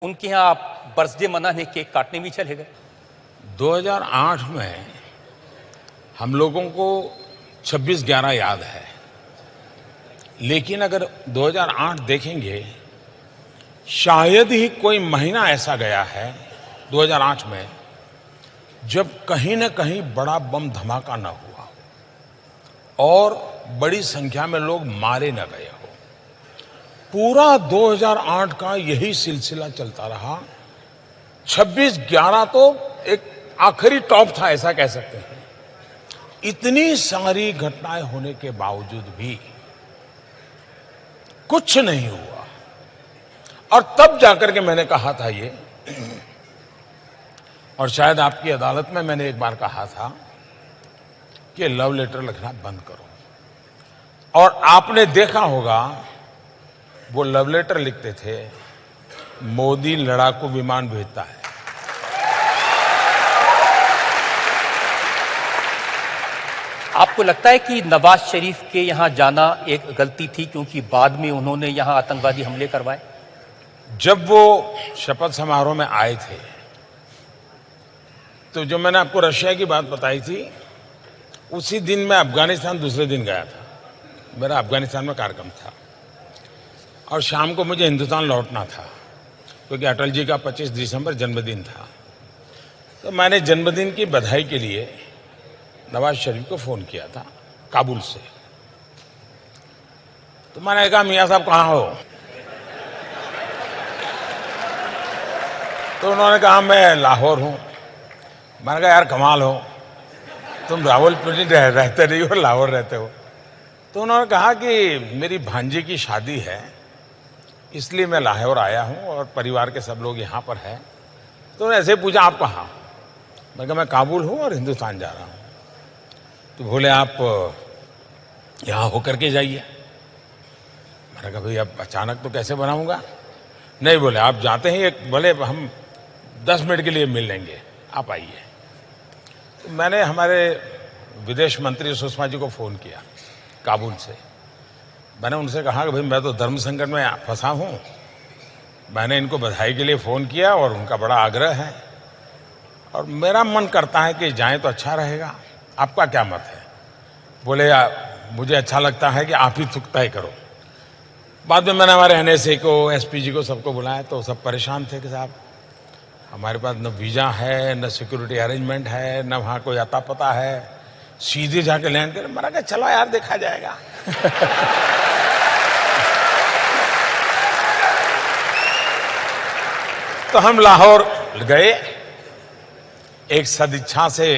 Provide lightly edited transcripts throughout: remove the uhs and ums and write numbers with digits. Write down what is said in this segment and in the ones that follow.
उनके यहाँ आप बर्थडे मनाने केक काटने भी चले गए। 2008 में हम लोगों को 26/11 याद है, लेकिन अगर 2008 देखेंगे, शायद ही कोई महीना ऐसा गया है 2008 में जब कहीं न कहीं बड़ा बम धमाका न हुआ और बड़ी संख्या में लोग मारे न गए हो। पूरा 2008 का यही सिलसिला चलता रहा। 26/11 तो एक आखिरी टॉप था, ऐसा कह सकते हैं। इतनी सारी घटनाएं होने के बावजूद भी कुछ नहीं हुआ। और तब जाकर के मैंने कहा था ये, और शायद आपकी अदालत में मैंने एक बार कहा था कि लव लेटर लिखना बंद करो। और आपने देखा होगा वो लव लेटर लिखते थे, मोदी लड़ाकू विमान भेजता है। आपको लगता है कि नवाज शरीफ के यहां जाना एक गलती थी, क्योंकि बाद में उन्होंने यहां आतंकवादी हमले करवाए? जब वो शपथ समारोह में आए थे, तो जो मैंने आपको रशिया की बात बताई थी, उसी दिन मैं अफगानिस्तान दूसरे दिन गया था। मेरा अफगानिस्तान में कार्यक्रम था और शाम को मुझे हिंदुस्तान लौटना था, क्योंकि अटल जी का 25 दिसंबर जन्मदिन था। तो मैंने जन्मदिन की बधाई के लिए नवाज शरीफ को फ़ोन किया था काबुल से। तो मैंने कहा, मियाँ साहब कहाँ हो? तो उन्होंने कहा, मैं लाहौर हूँ। मैंने कहा, यार कमाल हो, तुम रावलपिंडी रहते नहीं हो, लाहौर रहते हो। तो उन्होंने कहा कि मेरी भांजी की शादी है, इसलिए मैं लाहौर आया हूँ और परिवार के सब लोग यहाँ पर हैं। तो उन्होंने ऐसे पूछा, आप कहाँ? मैं कहा, मैं काबुल हूँ और हिंदुस्तान जा रहा हूँ। तो बोले, आप यहाँ होकर के जाइए। मैंने कहा, भाई अब अचानक तो कैसे बनाऊँगा? नहीं, बोले आप जाते ही बोले हम 10 मिनट के लिए मिल लेंगे, आप आइए। तो मैंने हमारे विदेश मंत्री सुषमा जी को फ़ोन किया काबुल से। मैंने उनसे कहा कि भाई मैं तो धर्म संकट में फंसा हूँ, मैंने इनको बधाई के लिए फ़ोन किया और उनका बड़ा आग्रह है और मेरा मन करता है कि जाएं तो अच्छा रहेगा, आपका क्या मत है? बोले, मुझे अच्छा लगता है कि आप ही तय करो। बाद में मैंने हमारे NSA को, SPG को, सबको बुलाया, तो सब परेशान थे कि साहब हमारे पास न वीज़ा है, न सिक्योरिटी अरेंजमेंट है, न वहाँ कोई अता पता है, सीधे जाके लैंड करें। मैंने कहा, चलो यार देखा जाएगा। तो हम लाहौर गए एक सदिच्छा से,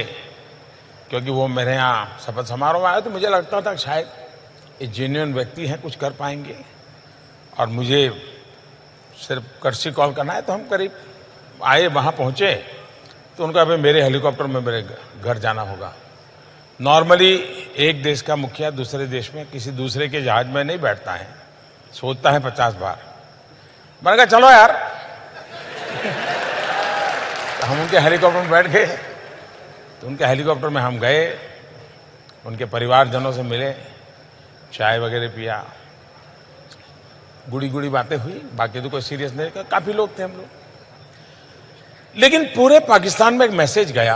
क्योंकि वो मेरे यहाँ शपथ समारोह में आया, तो मुझे लगता था शायद ये जेन्युइन व्यक्ति हैं, कुछ कर पाएंगे। और मुझे सिर्फ कर्सी कॉल करना है। तो हम करीब आए, वहाँ पहुँचे, तो उनका भाई मेरे हेलीकॉप्टर में मेरे घर जाना होगा। नॉर्मली एक देश का मुखिया दूसरे देश में किसी दूसरे के जहाज में नहीं बैठता है, सोचता है 50 बार। मैंने कहा, चलो यार। तो हम उनके हेलीकॉप्टर में बैठ गए। तो उनके हेलीकॉप्टर में हम गए, उनके परिवारजनों से मिले, चाय वगैरह पिया, गुड़ी गुड़ी बातें हुई। बाकी तो कोई सीरियस नहीं, काफ़ी लोग थे हम लोग। लेकिन पूरे पाकिस्तान में एक मैसेज गया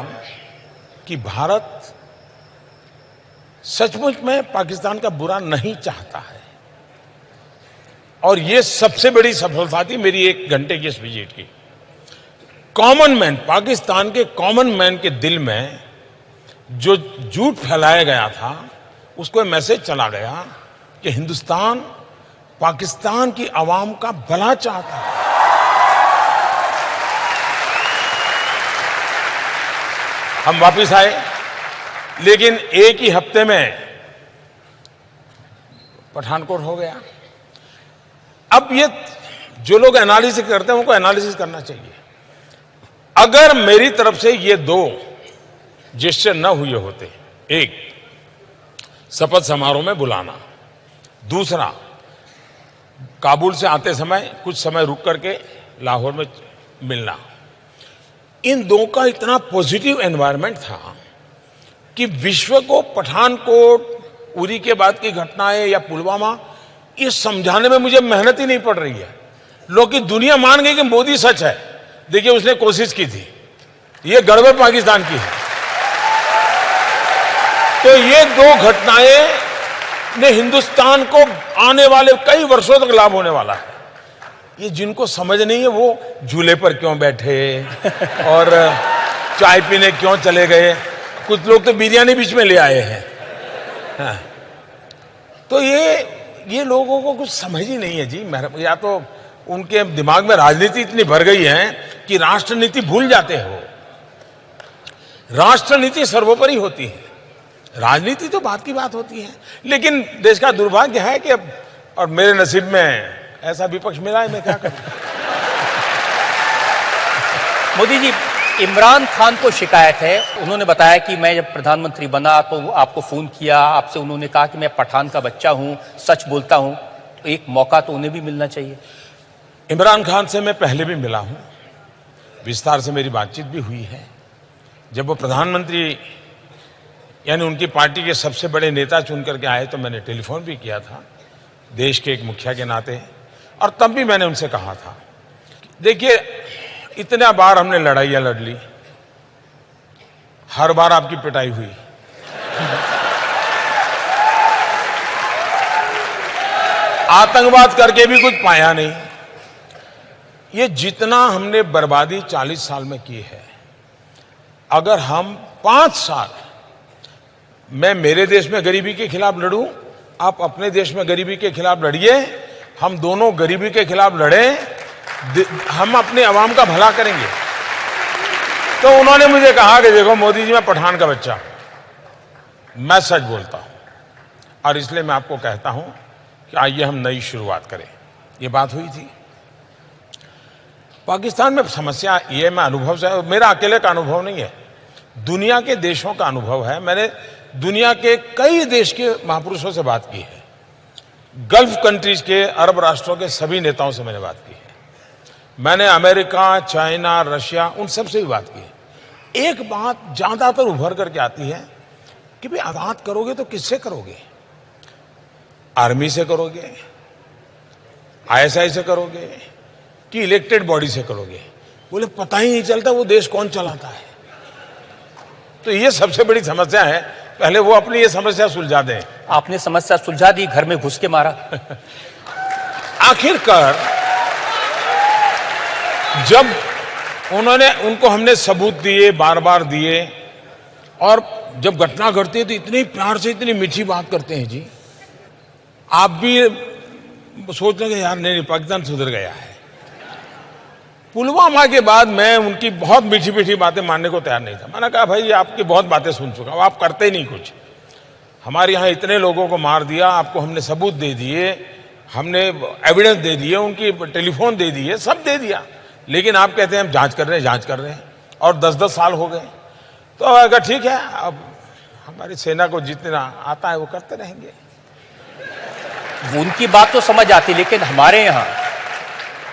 कि भारत सचमुच में पाकिस्तान का बुरा नहीं चाहता है। और ये सबसे बड़ी सफलता थी मेरी 1 घंटे की इस विजिट की। कॉमन मैन, पाकिस्तान के कॉमन मैन के दिल में जो झूठ फैलाया गया था, उसको मैसेज चला गया कि हिंदुस्तान पाकिस्तान की आवाम का भला चाहता है। हम वापिस आए, लेकिन एक ही हफ्ते में पठानकोट हो गया। अब ये जो लोग एनालिसिस करते हैं, उनको एनालिसिस करना चाहिए। अगर मेरी तरफ से ये 2 जेस्चर न हुए होते, एक शपथ समारोह में बुलाना, दूसरा काबुल से आते समय कुछ समय रुक करके लाहौर में मिलना, इन 2 का इतना पॉजिटिव एनवायरनमेंट था कि विश्व को पठानकोट, उरी के बाद की घटनाएं या पुलवामा, ये समझाने में मुझे मेहनत ही नहीं पड़ रही है। लोग की दुनिया मान गई कि मोदी सच है। देखिए उसने कोशिश की थी, ये गड़बड़ पाकिस्तान की है। तो ये दो घटनाएं ने हिंदुस्तान को आने वाले कई वर्षों तक लाभ होने वाला है। ये जिनको समझ नहीं है वो झूले पर क्यों बैठे और चाय पीने क्यों चले गए। कुछ लोग तो बिरयानी बीच में ले आए हैं। हाँ। तो ये लोगों को कुछ समझ ही नहीं है जी। या तो उनके दिमाग में राजनीति इतनी भर गई है कि राष्ट्रनीति भूल जाते हो। राष्ट्रनीति सर्वोपरि होती है, राजनीति तो बात की बात होती है। लेकिन देश का दुर्भाग्य है कि अब, और मेरे नसीब में ऐसा विपक्ष मिला है, मैं क्या करूं। मोदी जी, इमरान खान को शिकायत है, उन्होंने बताया कि मैं जब प्रधानमंत्री बना तो आपको फोन किया, आपसे उन्होंने कहा कि मैं पठान का बच्चा हूं, सच बोलता हूं, तो एक मौका तो उन्हें भी मिलना चाहिए। इमरान खान से मैं पहले भी मिला हूं, विस्तार से मेरी बातचीत भी हुई है। जब वो प्रधानमंत्री यानी उनकी पार्टी के सबसे बड़े नेता चुन करके आए तो मैंने टेलीफोन भी किया था देश के एक मुखिया के नाते, और तब भी मैंने उनसे कहा था, देखिए इतना बार हमने लड़ाइयां लड़ ली, हर बार आपकी पिटाई हुई। आतंकवाद करके भी कुछ पाया नहीं। ये जितना हमने बर्बादी 40 साल में की है, अगर हम 5 साल मैं मेरे देश में गरीबी के खिलाफ लड़ूं, आप अपने देश में गरीबी के खिलाफ लड़िए, हम दोनों गरीबी के खिलाफ लड़ें, हम अपने अवाम का भला करेंगे। तो उन्होंने मुझे कहा कि देखो मोदी जी, मैं पठान का बच्चा, मैं सच बोलता हूं, और इसलिए मैं आपको कहता हूं कि आइए हम नई शुरुआत करें। ये बात हुई थी। पाकिस्तान में समस्या ये, मैं अनुभव से, मेरा अकेले का अनुभव नहीं है, दुनिया के देशों का अनुभव है। मैंने दुनिया के कई देश के महापुरुषों से बात की है, गल्फ कंट्रीज के, अरब राष्ट्रों के सभी नेताओं से मैंने बात की है, मैंने अमेरिका, चाइना, रशिया, उन सब से भी बात की है। एक बात ज्यादातर उभर करके आती है कि भाई बात करोगे तो किससे करोगे? आर्मी से करोगे, आईएसआई से करोगे, कि इलेक्टेड बॉडी से करोगे? बोले पता ही नहीं चलता वो देश कौन चलाता है। तो ये सबसे बड़ी समस्या है, पहले वो अपनी ये समस्या सुलझा दें। आपने समस्या सुलझा दी, घर में घुस के मारा। आखिरकार जब उनको हमने सबूत दिए, बार बार दिए, और जब घटना घटती है तो इतने प्यार से, इतनी मीठी बात करते हैं जी। आप भी सोच रहे यार नहीं, पाकिस्तान सुधर गया है। पुलवामा के बाद मैं उनकी बहुत मीठी मीठी बातें मानने को तैयार नहीं था। मैंने कहा भाई आपकी बहुत बातें सुन चुका हूं, आप करते नहीं कुछ। हमारे यहाँ इतने लोगों को मार दिया, आपको हमने सबूत दे दिए, हमने एविडेंस दे दिए, उनकी टेलीफोन दे दिए, सब दे दिया, लेकिन आप कहते हैं हम जांच कर रहे हैं, और 10-10 साल हो गए। तो अगर ठीक है, अब हमारी सेना को जितना आता है वो करते रहेंगे। उनकी बात तो समझ आती, लेकिन हमारे यहाँ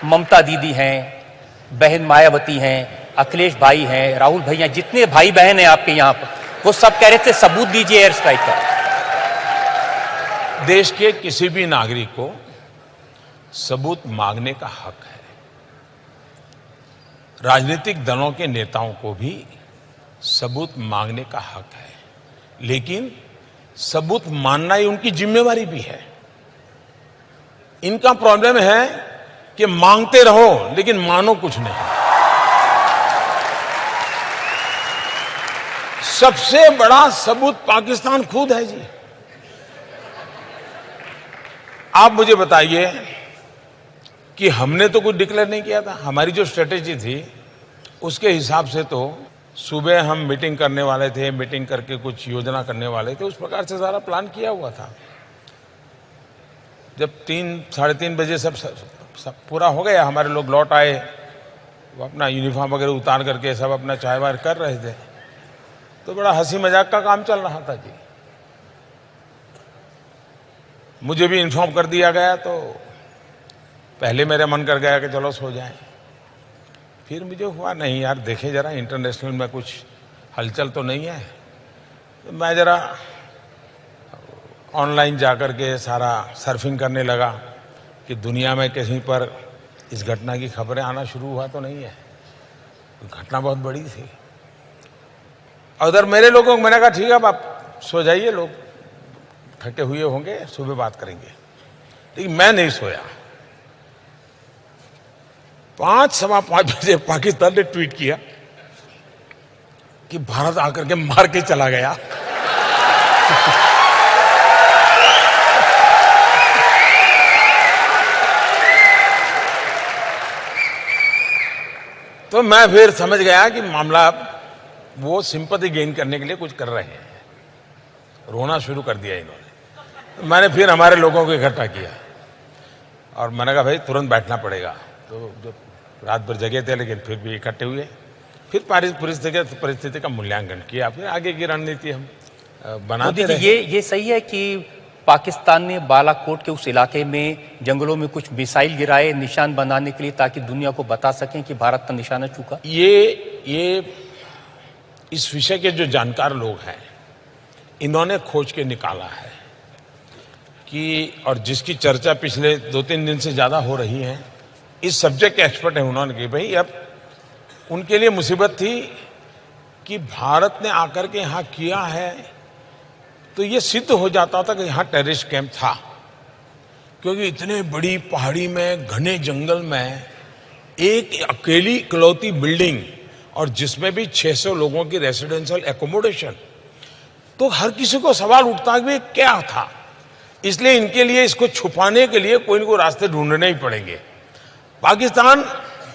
ममता दीदी हैं, बहन मायावती हैं, अखिलेश भाई हैं, राहुल भैया, जितने भाई बहन हैं आपके यहाँ पर, वो सब कह रहे थे सबूत दीजिए एयर स्ट्राइक का। देश के किसी भी नागरिक को सबूत मांगने का हक है। राजनीतिक दलों के नेताओं को भी सबूत मांगने का हक है, लेकिन सबूत मानना ही उनकी जिम्मेवारी भी है। इनका प्रॉब्लम है कि मांगते रहो लेकिन मानो कुछ नहीं। सबसे बड़ा सबूत पाकिस्तान खुद है जी। आप मुझे बताइए कि हमने तो कुछ डिक्लेयर नहीं किया था। हमारी जो स्ट्रेटेजी थी उसके हिसाब से तो सुबह हम मीटिंग करने वाले थे, मीटिंग करके कुछ योजना करने वाले थे, उस प्रकार से सारा प्लान किया हुआ था। जब 3-3:30 बजे सब पूरा हो गया, हमारे लोग लौट आए, वो अपना यूनिफॉर्म वगैरह उतार करके सब अपना चाय वाय कर रहे थे, तो बड़ा हंसी मजाक का काम चल रहा था जी। मुझे भी इन्फॉर्म कर दिया गया, तो पहले मेरा मन कर गया कि चलो सो जाएं। फिर मुझे हुआ नहीं यार, देखें जरा इंटरनेशनल में कुछ हलचल तो नहीं है। तो मैं जरा ऑनलाइन जाकर के सारा सर्फिंग करने लगा कि दुनिया में कहीं पर इस घटना की खबरें आना शुरू हुआ तो नहीं है, घटना बहुत बड़ी थी। उधर मेरे लोगों को मैंने कहा ठीक है अब आप सो जाइए, लोग थके हुए होंगे, सुबह बात करेंगे। लेकिन मैं नहीं सोया। 5-5:15 बजे पाकिस्तान ने ट्वीट किया कि भारत आकर के मार के चला गया। तो मैं फिर समझ गया कि मामला वो सिंपैथी गेन करने के लिए कुछ कर रहे हैं। रोना शुरू कर दिया इन्होंने। तो मैंने फिर हमारे लोगों को इकट्ठा किया और मैंने कहा भाई तुरंत बैठना पड़ेगा। तो जो रात भर जगे थे लेकिन फिर भी इकट्ठे हुए, फिर परिस्थिति का मूल्यांकन किया, फिर आगे की रणनीति हम बनाते रहे। ये सही है कि पाकिस्तान ने बालाकोट के उस इलाके में जंगलों में कुछ मिसाइल गिराए निशान बनाने के लिए, ताकि दुनिया को बता सकें कि भारत का निशाना चूका? ये इस विषय के जो जानकार लोग हैं इन्होंने खोज के निकाला है कि, और जिसकी चर्चा पिछले 2-3 दिन से ज्यादा हो रही है, इस सब्जेक्ट के एक्सपर्ट हैं उन्होंने कि भाई अब उनके लिए मुसीबत थी कि भारत ने आकर के यहां किया है तो ये सिद्ध हो जाता था कि यहां टेररिस्ट कैंप था, क्योंकि इतने बड़ी पहाड़ी में घने जंगल में एक अकेली इकलौती बिल्डिंग और जिसमें भी 600 लोगों की रेसिडेंशियल एकोमोडेशन, तो हर किसी को सवाल उठता कि क्या था। इसलिए इनके लिए इसको छुपाने के लिए कोई न कोई रास्ते ढूंढने ही पड़ेंगे। पाकिस्तान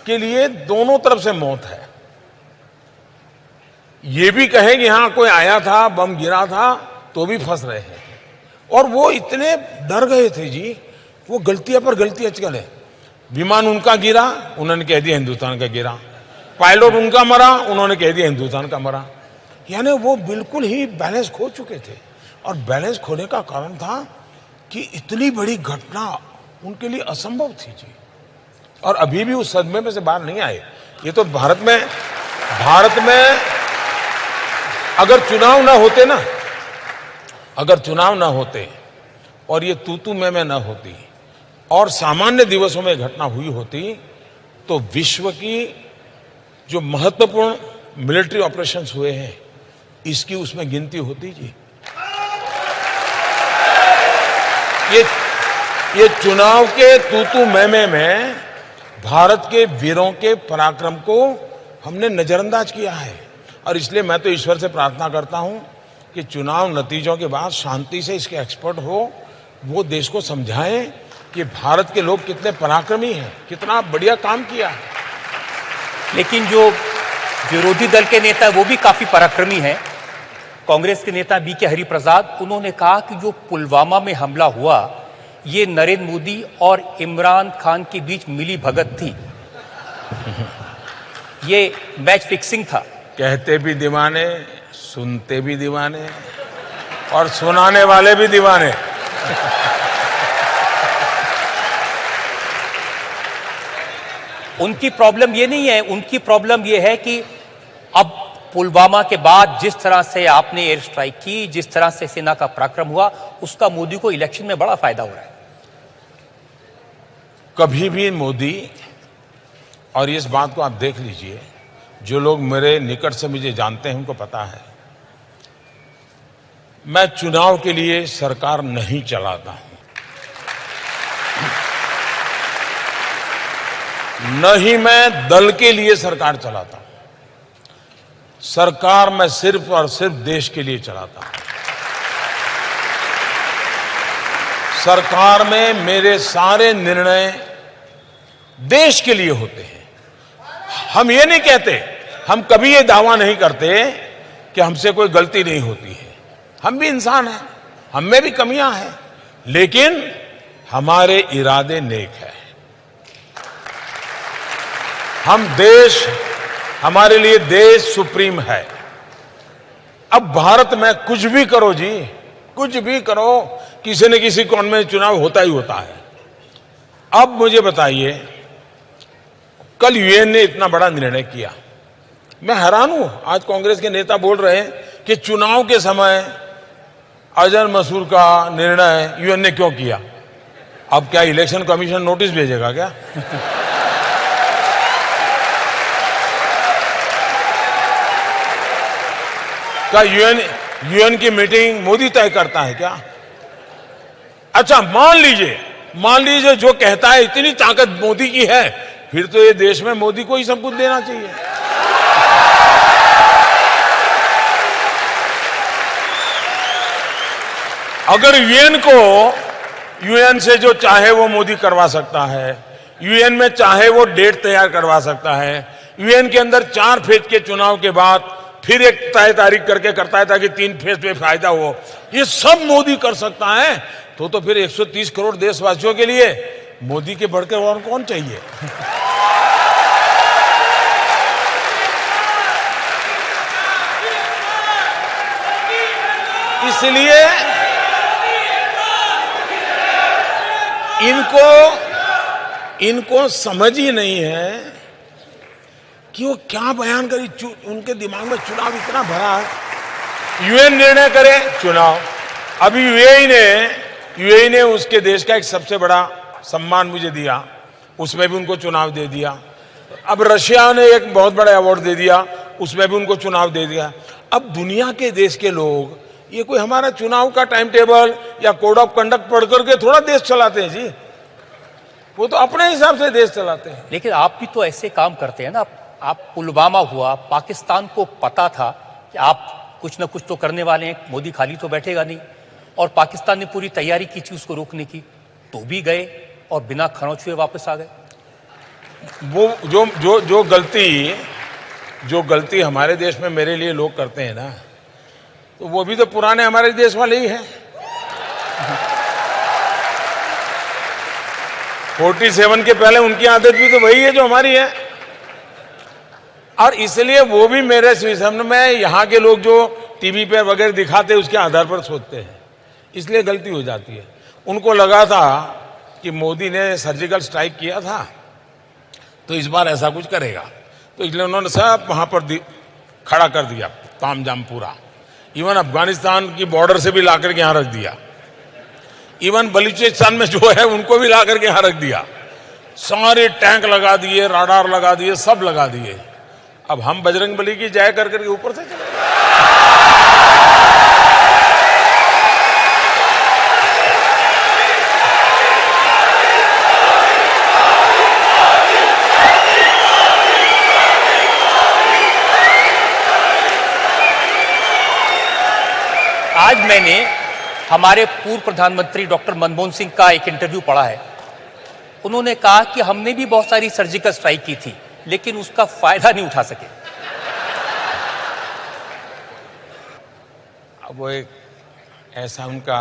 के लिए दोनों तरफ से मौत है। ये भी कहे कि यहां कोई आया था, बम गिरा था, तो भी फंस रहे हैं। और वो इतने डर गए थे जी, वो गलतियां पर गलतियां चले। विमान उनका गिरा, उन्होंने कह दिया हिंदुस्तान का गिरा। पायलट उनका मरा, उन्होंने कह दिया हिंदुस्तान का मरा। यानी वो बिल्कुल ही बैलेंस खो चुके थे। और बैलेंस खोने का कारण था कि इतनी बड़ी घटना उनके लिए असंभव थी जी। और अभी भी उस सदमे में से बाहर नहीं आए। ये तो भारत में अगर चुनाव ना होते और ये तू मैं ना होती और सामान्य दिवसों में घटना हुई होती, तो विश्व की जो महत्वपूर्ण मिलिट्री ऑपरेशंस हुए हैं इसकी उसमें गिनती होती जी। ये चुनाव के तू मैं में भारत के वीरों के पराक्रम को हमने नजरअंदाज किया है। और इसलिए मैं तो ईश्वर से प्रार्थना करता हूं कि चुनाव नतीजों के बाद शांति से इसके एक्सपर्ट हो, वो देश को समझाएं कि भारत के लोग कितने पराक्रमी हैं, कितना बढ़िया काम किया है। लेकिन जो विरोधी दल के नेता वो भी काफी पराक्रमी हैं। कांग्रेस के नेता बी के हरिप्रसाद, उन्होंने कहा कि जो पुलवामा में हमला हुआ ये नरेंद्र मोदी और इमरान खान के बीच मिली भगत थी, ये मैच फिक्सिंग था। कहते भी दीवाने, सुनते भी दीवाने और सुनाने वाले भी दीवाने। उनकी प्रॉब्लम ये नहीं है, उनकी प्रॉब्लम ये है कि अब पुलवामा के बाद जिस तरह से आपने एयर स्ट्राइक की, जिस तरह से सेना का पराक्रम हुआ, उसका मोदी को इलेक्शन में बड़ा फायदा हो रहा है। कभी भी मोदी, और इस बात को आप देख लीजिए, जो लोग मेरे निकट से मुझे जानते हैं उनको पता है, मैं चुनाव के लिए सरकार नहीं चलाता हूं, न ही मैं दल के लिए सरकार चलाता हूं। सरकार मैं सिर्फ और सिर्फ देश के लिए चलाता हूं। सरकार में मेरे सारे निर्णय देश के लिए होते हैं। हम ये नहीं कहते, हम कभी ये दावा नहीं करते कि हमसे कोई गलती नहीं होती है। हम भी इंसान हैं, हम में भी कमियां हैं, लेकिन हमारे इरादे नेक हैं। हमारे लिए देश सुप्रीम है। अब भारत में कुछ भी करो जी, कुछ भी करो, किसी न किसी कोण में चुनाव होता ही होता है। अब मुझे बताइए, कल यूएन ने इतना बड़ा निर्णय किया, मैं हैरान हूं। आज कांग्रेस के नेता बोल रहे हैं कि चुनाव के समय अजहर मसूद का निर्णय यूएन ने क्यों किया। अब क्या इलेक्शन कमीशन नोटिस भेजेगा क्या? क्या यूएन की मीटिंग मोदी तय करता है क्या? अच्छा, मान लीजिए जो कहता है इतनी ताकत मोदी की है, फिर तो ये देश में मोदी को ही सब कुछ देना चाहिए। अगर यूएन से जो चाहे वो मोदी करवा सकता है, यूएन में चाहे वो डेट तैयार करवा सकता है, यूएन के अंदर 4 फेज के चुनाव के बाद फिर एक तय तारीख करके करता है ताकि 3 फेज पे फायदा हो, ये सब मोदी कर सकता है, तो फिर 130 करोड़ देशवासियों के लिए मोदी के बढ़कर और कौन चाहिए? इसलिए इनको समझ ही नहीं है कि वो क्या बयान करी। उनके दिमाग में चुनाव इतना भरा है। यूएन निर्णय करे चुनाव। अभी यूएई ने उसके देश का एक सबसे बड़ा सम्मान मुझे दिया, उसमें भी उनको चुनाव दे दिया। अब रशिया ने एक बहुत बड़ा अवार्ड दे दिया, उसमें भी उनको चुनाव दे दिया। अब दुनिया के देश के लोग ये कोई हमारा चुनाव का टाइम टेबल या कोड ऑफ कंडक्ट पढ़ करके थोड़ा देश चलाते हैं जी, वो तो अपने हिसाब से देश चलाते हैं। लेकिन आप भी तो ऐसे काम करते हैं ना। आप पुलवामा हुआ, पाकिस्तान को पता था कि आप कुछ ना कुछ तो करने वाले हैं, मोदी खाली तो बैठेगा नहीं, और पाकिस्तान ने पूरी तैयारी की थी उसको रोकने की, तो भी गए और बिना खरोंच हुए वापस आ गए। वो जो गलती हमारे देश में मेरे लिए लोग करते हैं ना, तो वो भी तो पुराने हमारे देश वाले ही हैं। 47 के पहले उनकी आदत भी तो वही है जो हमारी है, और इसलिए वो भी मेरे सामने में यहाँ के लोग जो टीवी पे वगैरह दिखाते हैं उसके आधार पर सोचते हैं, इसलिए गलती हो जाती है। उनको लगा था कि मोदी ने सर्जिकल स्ट्राइक किया था तो इस बार ऐसा कुछ करेगा, तो इसलिए उन्होंने सब वहां पर खड़ा कर दिया, तामझाम पूरा। इवन अफगानिस्तान की बॉर्डर से भी लाकर के यहां रख दिया, इवन बलूचिस्तान में जो है उनको भी लाकर के यहां रख दिया, सारे टैंक लगा दिए, राडार लगा दिए, सब लगा दिए। अब हम बजरंगबली की जय कर करके ऊपर से चले। आज मैंने हमारे पूर्व प्रधानमंत्री डॉक्टर मनमोहन सिंह का एक इंटरव्यू पढ़ा है। उन्होंने कहा कि हमने भी बहुत सारी सर्जिकल स्ट्राइक की थी लेकिन उसका फायदा नहीं उठा सके। अब वो एक ऐसा उनका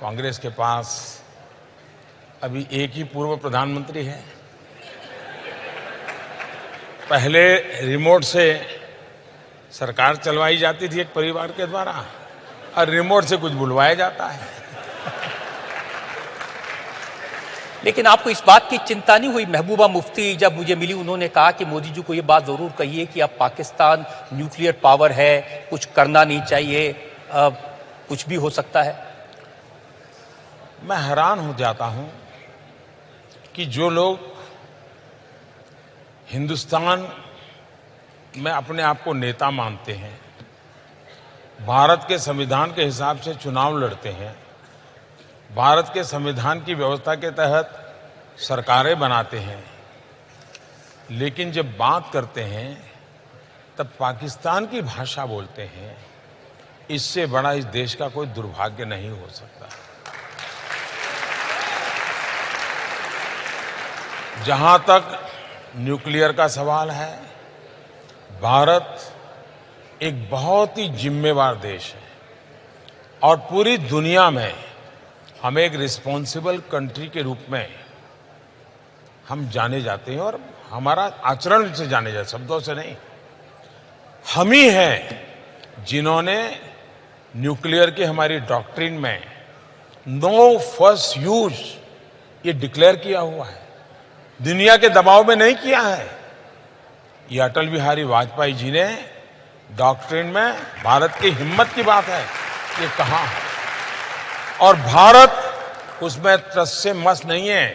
कांग्रेस के पास अभी एक ही पूर्व प्रधानमंत्री है। पहले रिमोट से सरकार चलवाई जाती थी एक परिवार के द्वारा, और रिमोट से कुछ बुलवाया जाता है। लेकिन आपको इस बात की चिंता नहीं हुई? महबूबा मुफ्ती जब मुझे मिली, उन्होंने कहा कि मोदी जी को ये बात जरूर कहिए कि अब पाकिस्तान न्यूक्लियर पावर है, कुछ करना नहीं चाहिए, कुछ भी हो सकता है। मैं हैरान हो जाता हूं कि जो लोग हिंदुस्तान में अपने आप को नेता मानते हैं, भारत के संविधान के हिसाब से चुनाव लड़ते हैं, भारत के संविधान की व्यवस्था के तहत सरकारें बनाते हैं, लेकिन जब बात करते हैं तब पाकिस्तान की भाषा बोलते हैं, इससे बड़ा इस देश का कोई दुर्भाग्य नहीं हो सकता। जहां तक न्यूक्लियर का सवाल है, भारत एक बहुत ही जिम्मेवार देश है और पूरी दुनिया में हम एक रिस्पॉन्सिबल कंट्री के रूप में हम जाने जाते हैं, और हमारा आचरण से जाने जाते, शब्दों से नहीं। हम ही हैं जिन्होंने न्यूक्लियर की हमारी डॉक्ट्रिन में नो फर्स्ट यूज ये डिक्लेयर किया हुआ है, दुनिया के दबाव में नहीं किया है। ये अटल बिहारी वाजपेयी जी ने डॉक्ट्रिन में भारत की हिम्मत की बात है ये कहा है, और भारत उसमें टस से मस नहीं है।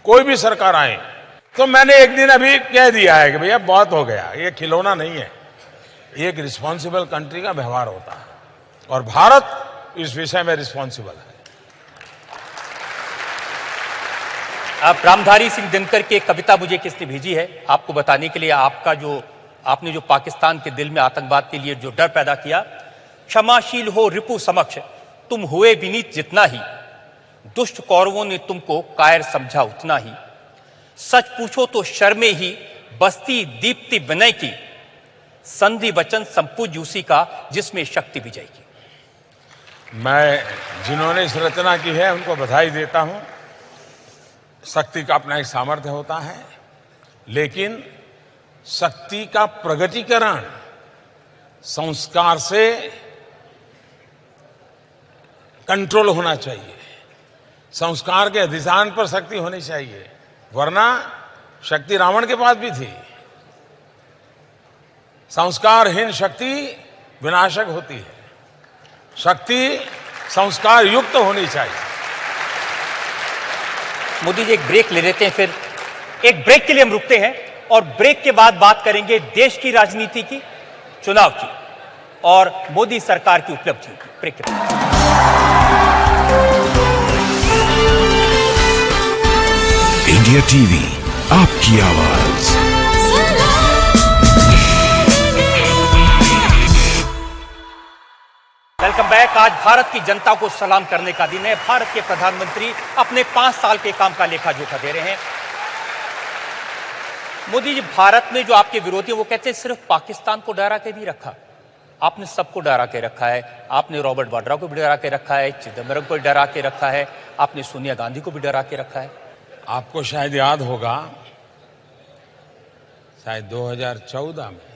कोई भी सरकार आए तो मैंने एक दिन अभी कह दिया है कि भैया बहुत हो गया, ये खिलौना नहीं है, एक रिस्पॉन्सिबल कंट्री का व्यवहार होता है, और भारत इस विषय में रिस्पॉन्सिबल है। अब रामधारी सिंह दिनकर की एक कविता मुझे किसने भेजी है आपको बताने के लिए, आपने जो पाकिस्तान के दिल में आतंकवाद के लिए जो डर पैदा किया। क्षमाशील हो रिपु समक्ष तुम हुए विनीत जितना ही, दुष्ट कौरवों ने तुमको कायर समझा उतना ही। सच पूछो तो शर्मे ही बस्ती दीप्ति विनय की, संधि वचन संपूज्य उसी का जिसमें शक्ति विजय की। मैं जिन्होंने इस रचना की है उनको बधाई देता हूं। शक्ति का अपना एक सामर्थ्य होता है, लेकिन शक्ति का प्रगटीकरण संस्कार से कंट्रोल होना चाहिए। संस्कार के अधिष्ठान पर शक्ति होनी चाहिए, वरना शक्ति रावण के पास भी थी। संस्कारहीन शक्ति विनाशक होती है। शक्ति संस्कार युक्त होनी चाहिए। मोदी जी एक ब्रेक ले लेते हैं, फिर एक ब्रेक के लिए हम रुकते हैं और ब्रेक के बाद बात करेंगे देश की राजनीति की, चुनाव की और मोदी सरकार की उपलब्धियों की। ब्रेक के बाद इंडिया टीवी आपकी आवाज। Welcome back. आज भारत की जनता को सलाम करने का दिन है। भारत के प्रधानमंत्री अपने 5 साल के काम का लेखा जोखा दे रहे हैं। मोदी जी, भारत में जो आपके विरोधी हैं वो कहते हैं सिर्फ पाकिस्तान को डरा के नहीं रखा, आपने सबको डरा के रखा है। आपने रॉबर्ट वाड्रा को भी डरा के रखा है, चिदंबरम को डरा के रखा है, आपने सोनिया गांधी को भी डरा के रखा है। आपको शायद याद होगा, शायद 2014 में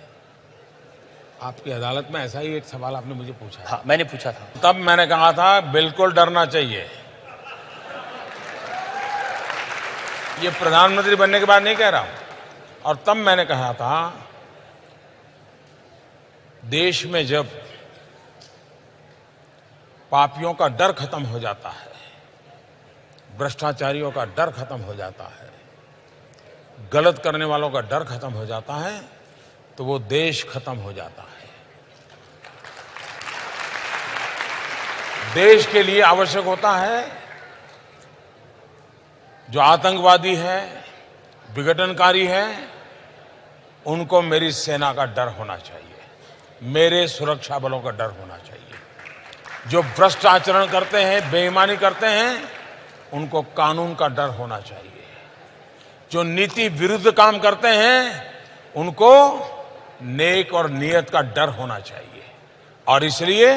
आपकी अदालत में ऐसा ही एक सवाल आपने मुझे पूछा। हाँ, मैंने पूछा था। तब मैंने कहा था बिल्कुल डरना चाहिए। ये प्रधानमंत्री बनने के बाद नहीं कह रहा हूं। और तब मैंने कहा था, देश में जब पापियों का डर खत्म हो जाता है, भ्रष्टाचारियों का डर खत्म हो जाता है, गलत करने वालों का डर खत्म हो जाता है, तो वो देश खत्म हो जाता है। देश के लिए आवश्यक होता है, जो आतंकवादी है, विघटनकारी है, उनको मेरी सेना का डर होना चाहिए, मेरे सुरक्षा बलों का डर होना चाहिए। जो भ्रष्ट आचरण करते हैं, बेईमानी करते हैं, उनको कानून का डर होना चाहिए। जो नीति विरुद्ध काम करते हैं, उनको नेक और नियत का डर होना चाहिए। और इसलिए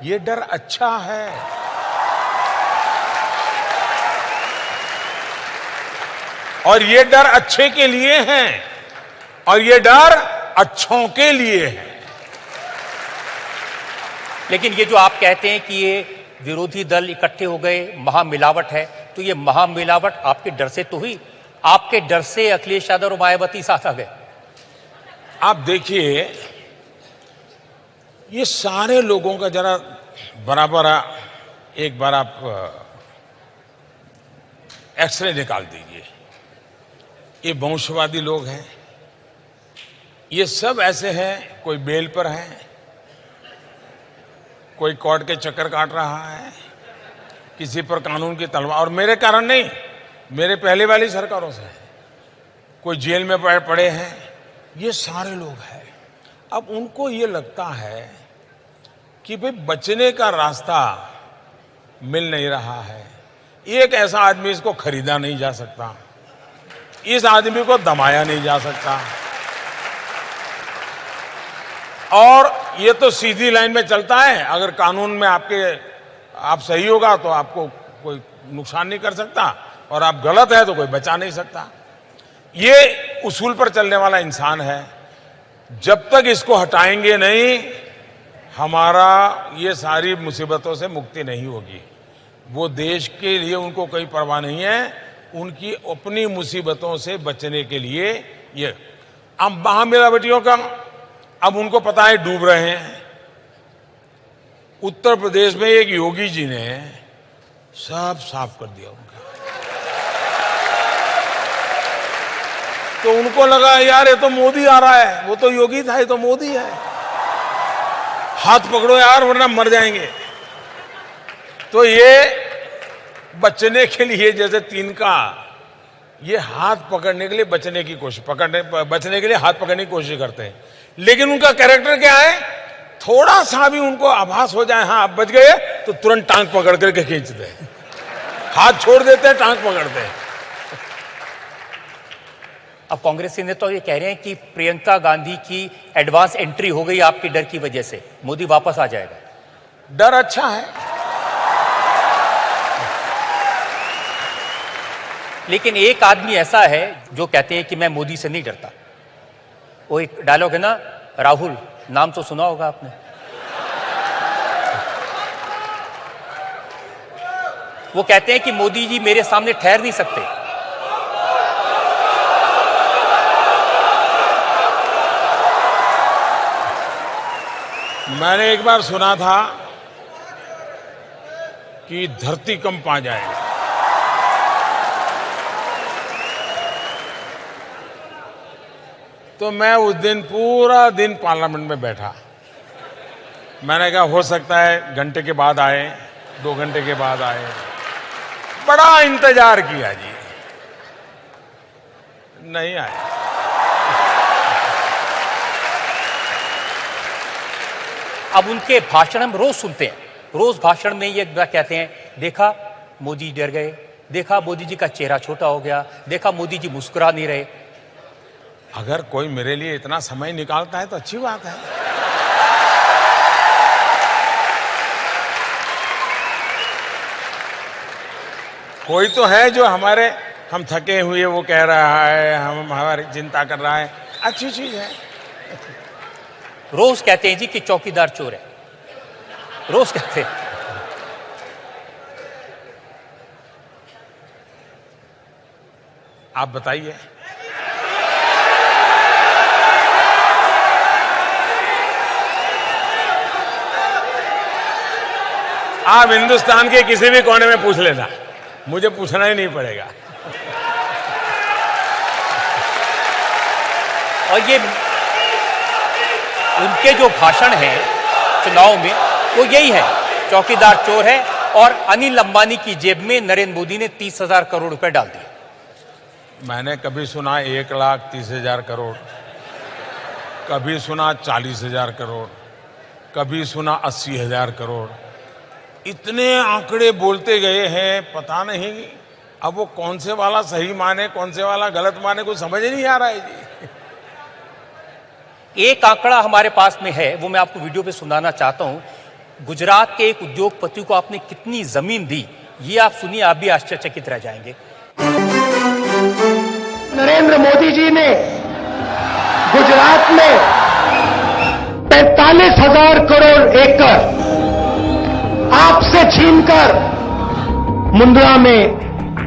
ये डर अच्छा है। और ये डर अच्छे के लिए है, और ये डर अच्छों के लिए है। लेकिन ये जो आप कहते हैं कि ये विरोधी दल इकट्ठे हो गए, महामिलावट है, तो ये महामिलावट आपके डर से तो हुई। आपके डर से अखिलेश यादव और मायावती साथ आ गए। आप देखिए, ये सारे लोगों का जरा बराबर एक बार आप एक्सरे निकाल दीजिए। ये वंशवादी लोग हैं, ये सब ऐसे हैं, कोई बेल पर है, कोई कोर्ट के चक्कर काट रहा है, किसी पर कानून की तलवार, और मेरे कारण नहीं, मेरे पहले वाली सरकारों से है, कोई जेल में पड़े हैं, ये सारे लोग हैं। अब उनको ये लगता है कि भाई बचने का रास्ता मिल नहीं रहा है। एक ऐसा आदमी, इसको खरीदा नहीं जा सकता, इस आदमी को दबाया नहीं जा सकता, और ये तो सीधी लाइन में चलता है। अगर कानून में आप सही होगा तो आपको कोई नुकसान नहीं कर सकता, और आप गलत है तो कोई बचा नहीं सकता। ये उसूल पर चलने वाला इंसान है। जब तक इसको हटाएंगे नहीं, हमारा ये सारी मुसीबतों से मुक्ति नहीं होगी। वो देश के लिए उनको कोई परवाह नहीं है, उनकी अपनी मुसीबतों से बचने के लिए ये। अब महामिलावटियों का अब उनको पता है डूब रहे हैं। उत्तर प्रदेश में एक योगी जी ने सब साफ कर दिया उनका। तो उनको लगा यार ये तो मोदी आ रहा है, वो तो योगी था, ये तो मोदी है। हाथ पकड़ो यार वरना मर जाएंगे। तो ये बचने के लिए, जैसे तिनका, ये हाथ पकड़ने के लिए बचने की कोशिश, बचने के लिए हाथ पकड़ने की कोशिश करते हैं। लेकिन उनका कैरेक्टर क्या है, थोड़ा सा भी उनको आभास हो जाए हाँ अब बच गए, तो तुरंत टांग पकड़ करके खींचते हैं, हाथ छोड़ देते हैं, टांग पकड़ते हैं। अब कांग्रेसी नेता तो ये कह रहे हैं कि प्रियंका गांधी की एडवांस एंट्री हो गई आपके डर की वजह से, मोदी वापस आ जाएगा। डर अच्छा है, लेकिन एक आदमी ऐसा है जो कहते हैं कि मैं मोदी से नहीं डरता। वो एक डायलॉग है ना, राहुल, नाम तो सुना होगा आपने। वो कहते हैं कि मोदी जी मेरे सामने ठहर नहीं सकते। मैंने एक बार सुना था कि धरती कंप आ जाएगा, तो मैं उस दिन पूरा दिन पार्लियामेंट में बैठा। मैंने कहा हो सकता है घंटे के बाद आए, 2 घंटे के बाद आए, बड़ा इंतजार किया जी, नहीं आए। अब उनके भाषण हम रोज सुनते हैं, रोज भाषण में ये कहते हैं, देखा मोदी डर गए, देखा मोदी जी का चेहरा छोटा हो गया, देखा मोदी जी मुस्कुरा नहीं रहे। अगर कोई मेरे लिए इतना समय निकालता है तो अच्छी बात है। कोई तो है जो हम थके हुए वो कह रहा है, हम हमारी चिंता कर रहा है, अच्छी चीज है। रोज कहते हैं जी कि चौकीदार चोर है, रोज कहते हैं। आप बताइए, आप हिंदुस्तान के किसी भी कोने में पूछ लेना, मुझे पूछना ही नहीं पड़ेगा। और ये उनके जो भाषण हैं चुनाव में वो यही है, चौकीदार चोर है। और अनिल अंबानी की जेब में नरेंद्र मोदी ने 30,000 करोड़ रुपए डाल दिए। मैंने कभी सुना 1,30,000 करोड़, कभी सुना 40,000 करोड़, कभी सुना 80,000 करोड़। इतने आंकड़े बोलते गए हैं, पता नहीं अब वो कौन से वाला सही माने कौन से वाला गलत माने, कुछ समझ ही नहीं आ रहा है जी। एक आंकड़ा हमारे पास में है, वो मैं आपको वीडियो पे सुनाना चाहता हूं। गुजरात के एक उद्योगपति को आपने कितनी जमीन दी, ये आप सुनिए, आप भी आश्चर्यचकित रह जाएंगे। नरेंद्र मोदी जी ने गुजरात में 45,000 करोड़ एकड़ आपसे छीनकर मुंद्रा में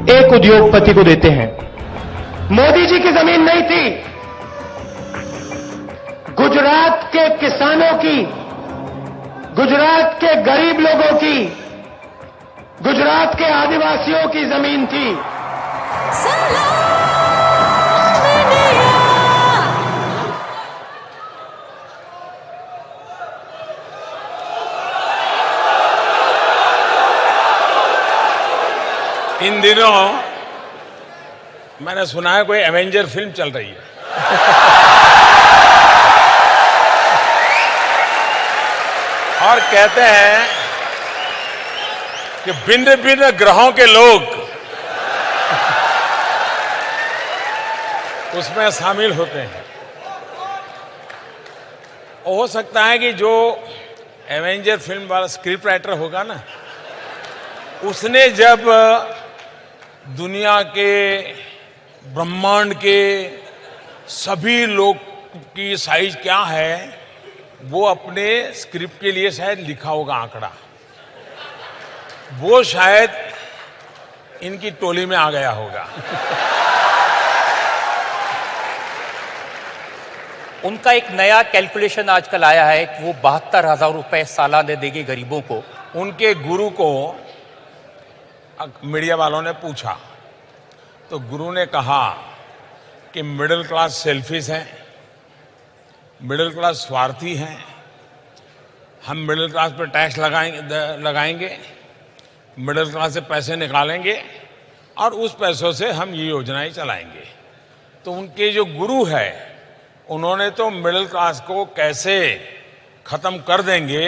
एक उद्योगपति को देते हैं। मोदी जी की जमीन नहीं थी, गुजरात के किसानों की, गुजरात के गरीब लोगों की, गुजरात के आदिवासियों की जमीन थी। इन दिनों मैंने सुना है कोई एवेंजर फिल्म चल रही है। और कहते हैं कि भिन्न भिन्न ग्रहों के लोग उसमें शामिल होते हैं। हो सकता है कि जो एवेंजर फिल्म वाला स्क्रिप्ट राइटर होगा ना, उसने जब दुनिया के ब्रह्मांड के सभी लोग की साइज क्या है वो अपने स्क्रिप्ट के लिए शायद लिखा होगा आंकड़ा, वो शायद इनकी टोली में आ गया होगा। उनका एक नया कैलकुलेशन आजकल आया है कि वो 72,000 रुपए सालाना देंगे गरीबों को। उनके गुरु को मीडिया वालों ने पूछा तो गुरु ने कहा कि मिडिल क्लास सेल्फिश हैं, मिडिल क्लास स्वार्थी हैं, हम मिडिल क्लास पर टैक्स लगाएंगे, मिडिल क्लास से पैसे निकालेंगे और उस पैसों से हम ये योजनाएं चलाएंगे। तो उनके जो गुरु है उन्होंने तो मिडिल क्लास को कैसे खत्म कर देंगे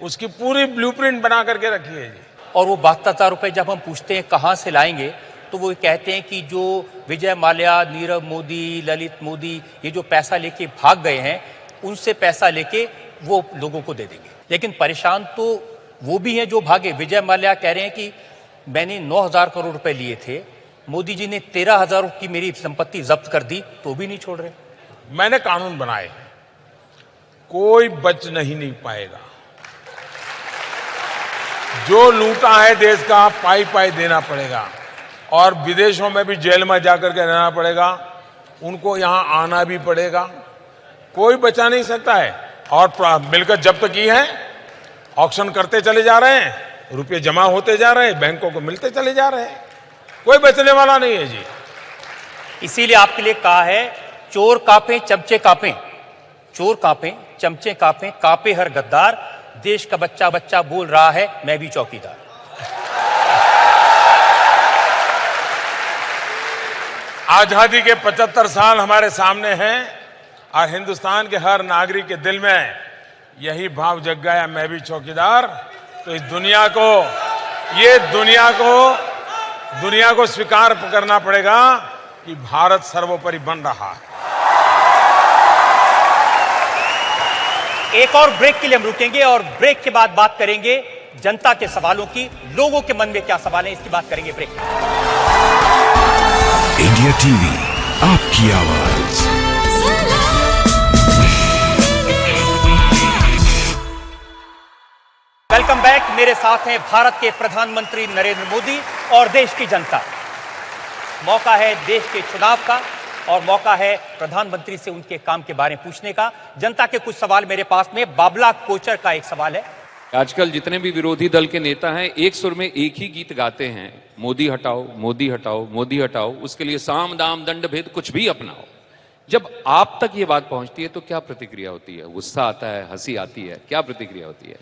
उसकी पूरी ब्लूप्रिंट बना करके रखी है जी। और वो 72,000 रुपए जब हम पूछते हैं कहाँ से लाएंगे, तो वो कहते हैं कि जो विजय माल्या, नीरव मोदी, ललित मोदी ये जो पैसा लेके भाग गए हैं उनसे पैसा लेके वो लोगों को दे देंगे। लेकिन परेशान तो वो भी हैं जो भागे। विजय माल्या कह रहे हैं कि मैंने 9,000 करोड़ रुपए लिए थे, मोदी जी ने 13,000 की मेरी संपत्ति जब्त कर दी तो भी नहीं छोड़ रहे। मैंने कानून बनाए हैं, कोई बच नहीं पाएगा। जो लूटा है देश का पाई पाई देना पड़ेगा और विदेशों में भी जेल में जाकर के रहना पड़ेगा, उनको यहां आना भी पड़ेगा, कोई बचा नहीं सकता है। और मिलकर जब्त की है, ऑक्शन करते चले जा रहे हैं, रुपये जमा होते जा रहे हैं, बैंकों को मिलते चले जा रहे हैं, कोई बचने वाला नहीं है जी। इसीलिए आपके लिए कहा है चोर कांपे चमचे कांपे, चोर कांपे चमचे कांपे, कांपे हर गद्दार, देश का बच्चा बच्चा बोल रहा है मैं भी चौकीदार। आजादी के 75 साल हमारे सामने हैं और हिंदुस्तान के हर नागरिक के दिल में यही भाव जग गया मैं भी चौकीदार। तो इस दुनिया को स्वीकार करना पड़ेगा कि भारत सर्वोपरि बन रहा है। एक और ब्रेक के लिए हम रुकेंगे और ब्रेक के बाद बात करेंगे जनता के सवालों की, लोगों के मन में क्या सवाल है इसकी बात करेंगे ब्रेक। इंडिया टीवी आपकी आवाज। Welcome back. मेरे साथ हैं भारत के प्रधानमंत्री नरेंद्र मोदी और देश की जनता। मौका है देश के चुनाव का और मौका है प्रधानमंत्री से उनके काम के बारे में पूछने का। जनता के कुछ सवाल मेरे पास में। बाबला कोचर का एक सवाल है। आजकल जितने भी विरोधी दल के नेता हैं एक सुर में एक ही गीत गाते हैं, मोदी हटाओ मोदी हटाओ मोदी हटाओ, उसके लिए साम दाम दंड भेद कुछ भी अपनाओ। जब आप तक ये बात पहुंचती है तो क्या प्रतिक्रिया होती है? गुस्सा आता है, हंसी आती है, क्या प्रतिक्रिया होती है?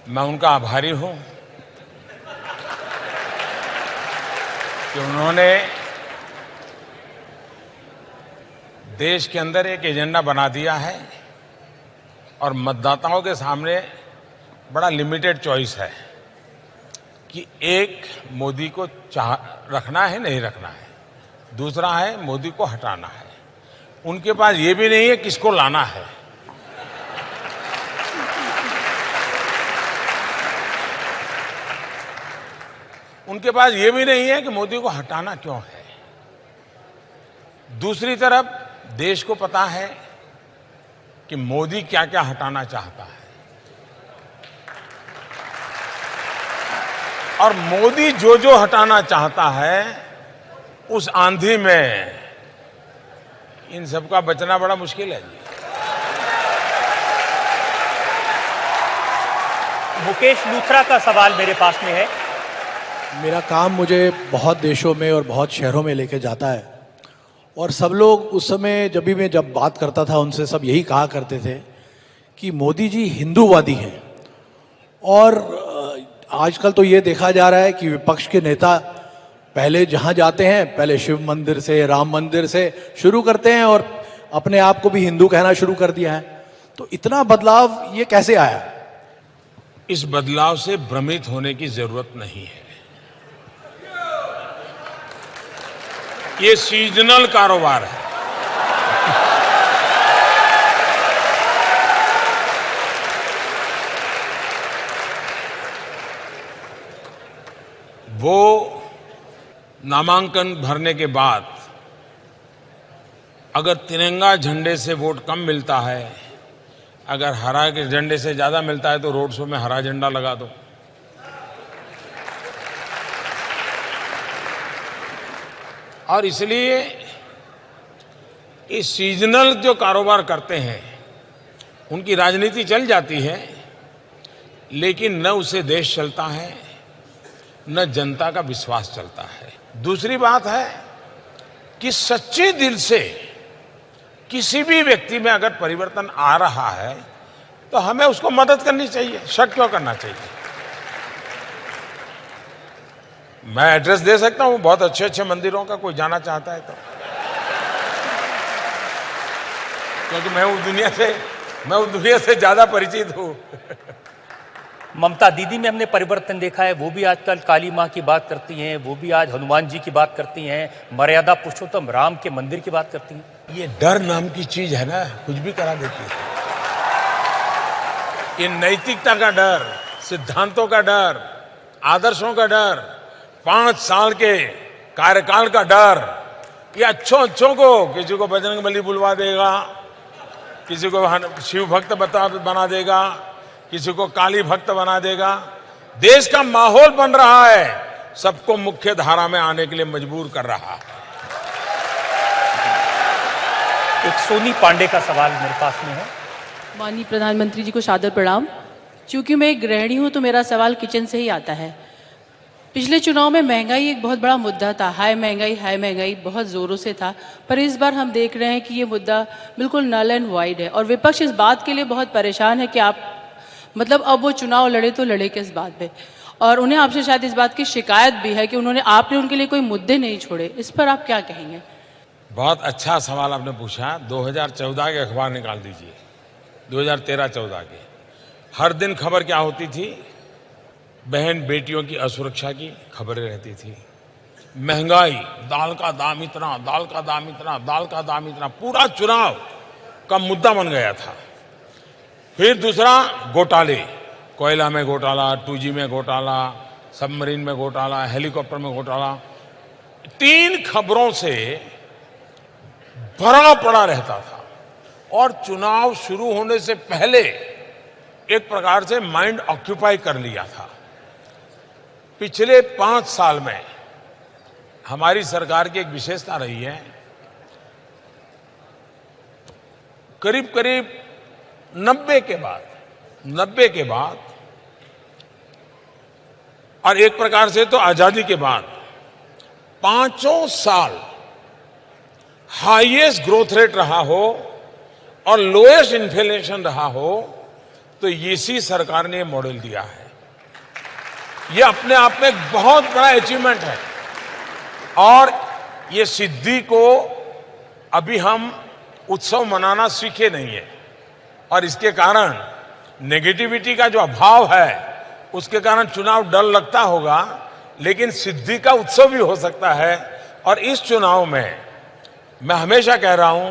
मैं उनका आभारी हूं कि उन्होंने देश के अंदर एक एजेंडा बना दिया है और मतदाताओं के सामने बड़ा लिमिटेड चॉइस है कि एक मोदी को रखना है नहीं रखना है, दूसरा है मोदी को हटाना है। उनके पास ये भी नहीं है किसको लाना है। उनके पास ये भी नहीं है कि मोदी को हटाना क्यों है। दूसरी तरफ देश को पता है कि मोदी क्या क्या हटाना चाहता है और मोदी जो जो हटाना चाहता है उस आंधी में इन सबका बचना बड़ा मुश्किल है जी। मुकेश लूथरा का सवाल मेरे पास में है। मेरा काम मुझे बहुत देशों में और बहुत शहरों में लेके जाता है और सब लोग उस समय जब बात करता था उनसे सब यही कहा करते थे कि मोदी जी हिंदूवादी हैं। और आजकल तो ये देखा जा रहा है कि विपक्ष के नेता पहले जहां जाते हैं पहले शिव मंदिर से, राम मंदिर से शुरू करते हैं और अपने आप को भी हिंदू कहना शुरू कर दिया है। तो इतना बदलाव ये कैसे आया? इस बदलाव से भ्रमित होने की जरूरत नहीं है। ये सीजनल कारोबार है। वो नामांकन भरने के बाद अगर तिरंगा झंडे से वोट कम मिलता है, अगर हरा के झंडे से ज्यादा मिलता है तो रोड शो में हरा झंडा लगा दो। और इसलिए इस सीजनल जो कारोबार करते हैं उनकी राजनीति चल जाती है, लेकिन न उससे देश चलता है न जनता का विश्वास चलता है। दूसरी बात है कि सच्चे दिल से किसी भी व्यक्ति में अगर परिवर्तन आ रहा है तो हमें उसको मदद करनी चाहिए, शक क्यों करना चाहिए। मैं एड्रेस दे सकता हूं बहुत अच्छे अच्छे मंदिरों का, कोई जाना चाहता है तो, क्योंकि मैं उस दुनिया से ज्यादा परिचित हूं। ममता दीदी में हमने परिवर्तन देखा है, वो भी आजकल काली माँ की बात करती हैं, वो भी आज हनुमान जी की बात करती हैं, मर्यादा पुरुषोत्तम राम के मंदिर की बात करती हैं। ये डर नाम की चीज है ना, कुछ भी करा देती है। ये नैतिकता का डर, सिद्धांतों का डर, आदर्शों का डर, 5 साल के कार्यकाल का डर, ये अच्छों को किसी को बजरंगबली बुलवा देगा, किसी को शिव भक्त बना देगा, किसी को काली भक्त बना देगा। देश का माहौल बन रहा है, सबको मुख्य धारा में आने के लिए मजबूर कर रहा है। एक सोनी पांडे का सवाल मेरे पास में है। माननीय प्रधानमंत्री जी को सादर प्रणाम। चूंकि मैं एक गृहिणी हूं तो मेरा सवाल किचन से ही आता है। पिछले चुनाव में महंगाई एक बहुत बड़ा मुद्दा था, हाई महंगाई बहुत जोरों से था, पर इस बार हम देख रहे हैं कि ये मुद्दा बिल्कुल नल एंड वाइड है और विपक्ष इस बात के लिए बहुत परेशान है कि आप अब वो चुनाव लड़े तो लड़े किस बात पे, और उन्हें आपसे शायद इस बात की शिकायत भी है कि आपने उनके लिए कोई मुद्दे नहीं छोड़े। इस पर आप क्या कहेंगे? बहुत अच्छा सवाल आपने पूछा। 2014 के अखबार निकाल दीजिए, 2013-14 के। हर दिन खबर क्या होती थी? बहन बेटियों की असुरक्षा की खबरें रहती थी। महंगाई, दाल का दाम इतना, दाल का दाम इतना, दाल का दाम इतना, पूरा चुनाव का मुद्दा बन गया था। फिर दूसरा, घोटाले, कोयला में घोटाला, 2G में घोटाला, सबमरीन में घोटाला, हेलीकॉप्टर में घोटाला। 3 खबरों से भरा पड़ा रहता था और चुनाव शुरू होने से पहले एक प्रकार से माइंड ऑक्यूपाई कर लिया था। पिछले 5 साल में हमारी सरकार की एक विशेषता रही है, करीब 90 के बाद और एक प्रकार से तो आजादी के बाद 5 साल हाईएस्ट ग्रोथ रेट रहा हो और लोएस्ट इन्फ्लेशन रहा हो, तो इसी सरकार ने मॉडल दिया है। ये अपने आप में एक बहुत बड़ा अचीवमेंट है और ये सिद्धि को अभी हम उत्सव मनाना सीखे नहीं है और इसके कारण नेगेटिविटी का जो अभाव है उसके कारण चुनाव डर लगता होगा, लेकिन सिद्धि का उत्सव भी हो सकता है। और इस चुनाव में मैं हमेशा कह रहा हूं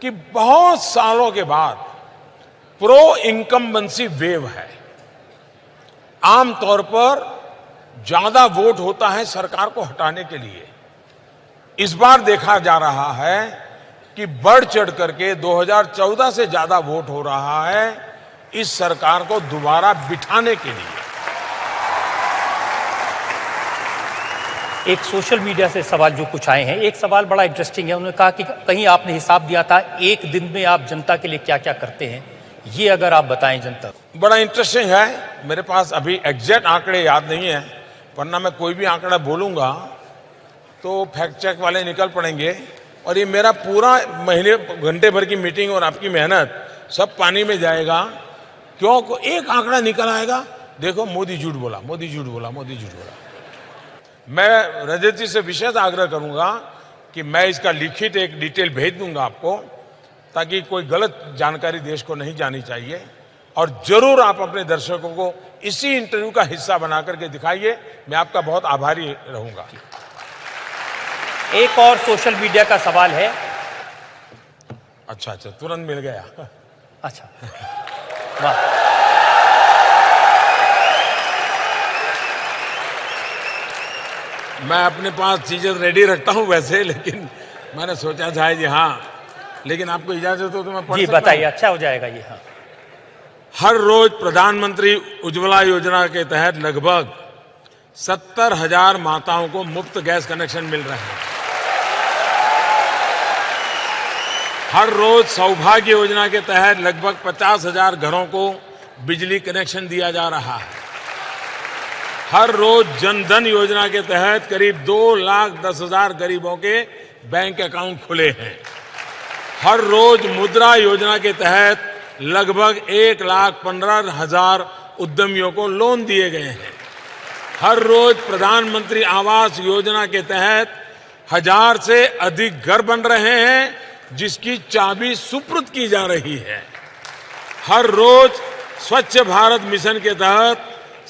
कि बहुत सालों के बाद प्रो इनकम्बेंसी वेव है। आमतौर पर ज्यादा वोट होता है सरकार को हटाने के लिए। इस बार देखा जा रहा है कि बढ़ चढ़ करके 2014 से ज्यादा वोट हो रहा है इस सरकार को दोबारा बिठाने के लिए। एक सोशल मीडिया से सवाल जो कुछ आए हैं, एक सवाल बड़ा इंटरेस्टिंग है। उन्होंने कहा कि कहीं आपने हिसाब दिया था एक दिन में आप जनता के लिए क्या क्या करते हैं, ये अगर आप बताएं जनता को। बड़ा इंटरेस्टिंग है। मेरे पास अभी एग्जैक्ट आंकड़े याद नहीं है, वरना मैं कोई भी आंकड़ा बोलूंगा तो फैक्ट चेक वाले निकल पड़ेंगे और ये मेरा पूरा महीने घंटे भर की मीटिंग और आपकी मेहनत सब पानी में जाएगा। क्यों? एक आंकड़ा निकल आएगा, देखो मोदी झूठ बोला, मोदी झूठ बोला, मोदी झूठ बोला। मैं रजत जी से विशेष आग्रह करूंगा कि मैं इसका लिखित एक डिटेल भेज दूंगा आपको, ताकि कोई गलत जानकारी देश को नहीं जानी चाहिए। और जरूर आप अपने दर्शकों को इसी इंटरव्यू का हिस्सा बना करके दिखाइए। मैं आपका बहुत आभारी रहूंगा। एक और सोशल मीडिया का सवाल है। अच्छा, तुरंत मिल गया। अच्छा, वाह। मैं अपने पास चीजें रेडी रखता हूं वैसे, लेकिन मैंने सोचा था जी हाँ, लेकिन आपको इजाजत हो तो मैं पढ़ जी सकता हूं? बताइए, अच्छा हो जाएगा ये। हाँ, हर रोज प्रधानमंत्री उज्ज्वला योजना के तहत लगभग 70,000 माताओं को मुफ्त गैस कनेक्शन मिल रहे हैं। हर रोज सौभाग्य योजना के तहत लगभग 50,000 घरों को बिजली कनेक्शन दिया जा रहा है। हर रोज जनधन योजना के तहत करीब 2,10,000 गरीबों के बैंक अकाउंट खुले हैं। हर रोज मुद्रा योजना के तहत लगभग 1,15,000 उद्यमियों को लोन दिए गए हैं। हर रोज प्रधानमंत्री आवास योजना के तहत 1000 से अधिक घर बन रहे हैं, जिसकी चाबी सुपुर्द की जा रही है। हर रोज स्वच्छ भारत मिशन के तहत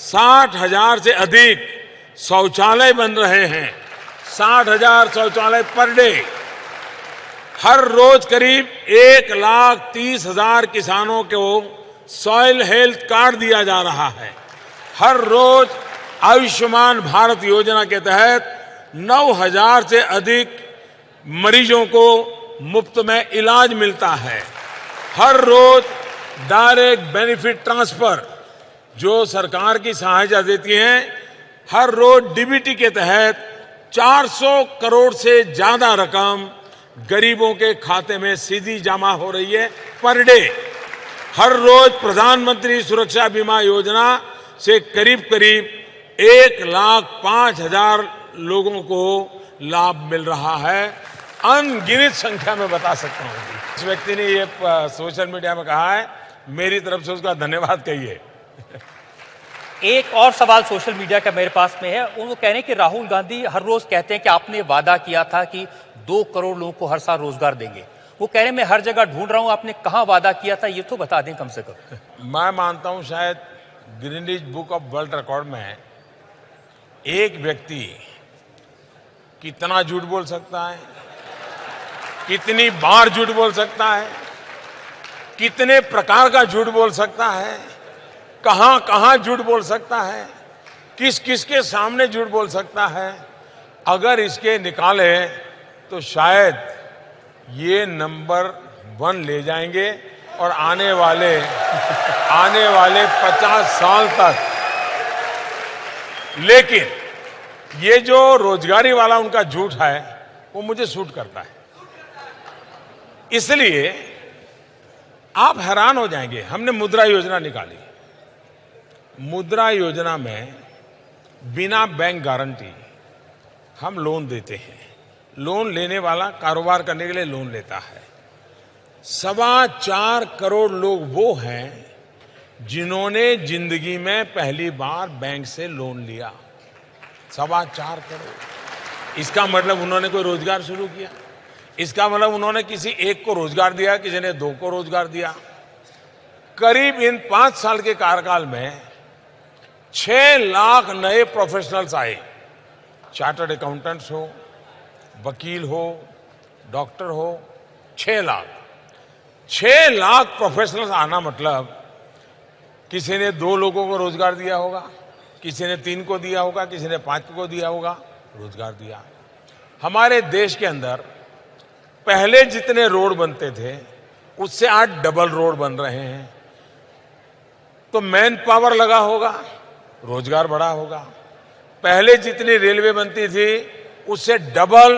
60,000 से अधिक शौचालय बन रहे हैं। 60,000 शौचालय पर डे। हर रोज करीब 1,30,000 किसानों को सॉइल हेल्थ कार्ड दिया जा रहा है। हर रोज आयुष्मान भारत योजना के तहत 9,000 से अधिक मरीजों को मुफ्त में इलाज मिलता है। हर रोज डायरेक्ट बेनिफिट ट्रांसफर जो सरकार की सहायता देती है, हर रोज डीबीटी के तहत 400 करोड़ से ज्यादा रकम गरीबों के खाते में सीधी जमा हो रही है पर डे। हर रोज प्रधानमंत्री सुरक्षा बीमा योजना से करीब करीब 1,05,000 लोगों को लाभ मिल रहा है। अनगिनत संख्या में बता सकता हूं। इस व्यक्ति ने ये सोशल मीडिया में कहा है, मेरी तरफ से उसका धन्यवाद कहिए। एक और सवाल सोशल मीडिया का मेरे पास में है। वो कह रहे हैं कि राहुल गांधी हर रोज कहते हैं कि आपने वादा किया था कि 2 करोड़ लोगों को हर साल रोजगार देंगे। वो कह रहे हैं मैं हर जगह ढूंढ रहा हूं, आपने कहां वादा किया था ये तो बता दें कम से कम। मैं मानता हूं शायद Guinness book of world record में एक व्यक्ति कितना झूठ बोल सकता है, कितनी बार झूठ बोल सकता है, कितने प्रकार का झूठ बोल सकता है, कहां कहां झूठ बोल सकता है, किस किस के सामने झूठ बोल सकता है, अगर इसके निकाले तो शायद ये नंबर 1 ले जाएंगे और आने वाले 50 साल तक। लेकिन ये जो रोजगारी वाला उनका झूठ है वो मुझे सूट करता है। इसलिए आप हैरान हो जाएंगे, हमने मुद्रा योजना निकाली। मुद्रा योजना में बिना बैंक गारंटी हम लोन देते हैं। लोन लेने वाला कारोबार करने के लिए लोन लेता है। 4.25 करोड़ लोग वो हैं जिन्होंने जिंदगी में पहली बार बैंक से लोन लिया। 4.25 करोड़। इसका मतलब उन्होंने कोई रोजगार शुरू किया, इसका मतलब उन्होंने किसी एक को रोजगार दिया, किसी ने 2 को रोजगार दिया। करीब इन 5 साल के कार्यकाल में 6 लाख नए प्रोफेशनल्स आए। चार्टर्ड अकाउंटेंट्स हो, वकील हो, डॉक्टर हो, 6 लाख प्रोफेशनल्स आना मतलब किसी ने 2 लोगों को रोजगार दिया होगा, किसी ने 3 को दिया होगा, किसी ने 5 को दिया होगा, रोजगार दिया। हमारे देश के अंदर पहले जितने रोड बनते थे उससे आज डबल रोड बन रहे हैं। तो मैन पावर लगा होगा, रोजगार बढ़ा होगा। पहले जितनी रेलवे बनती थी उससे डबल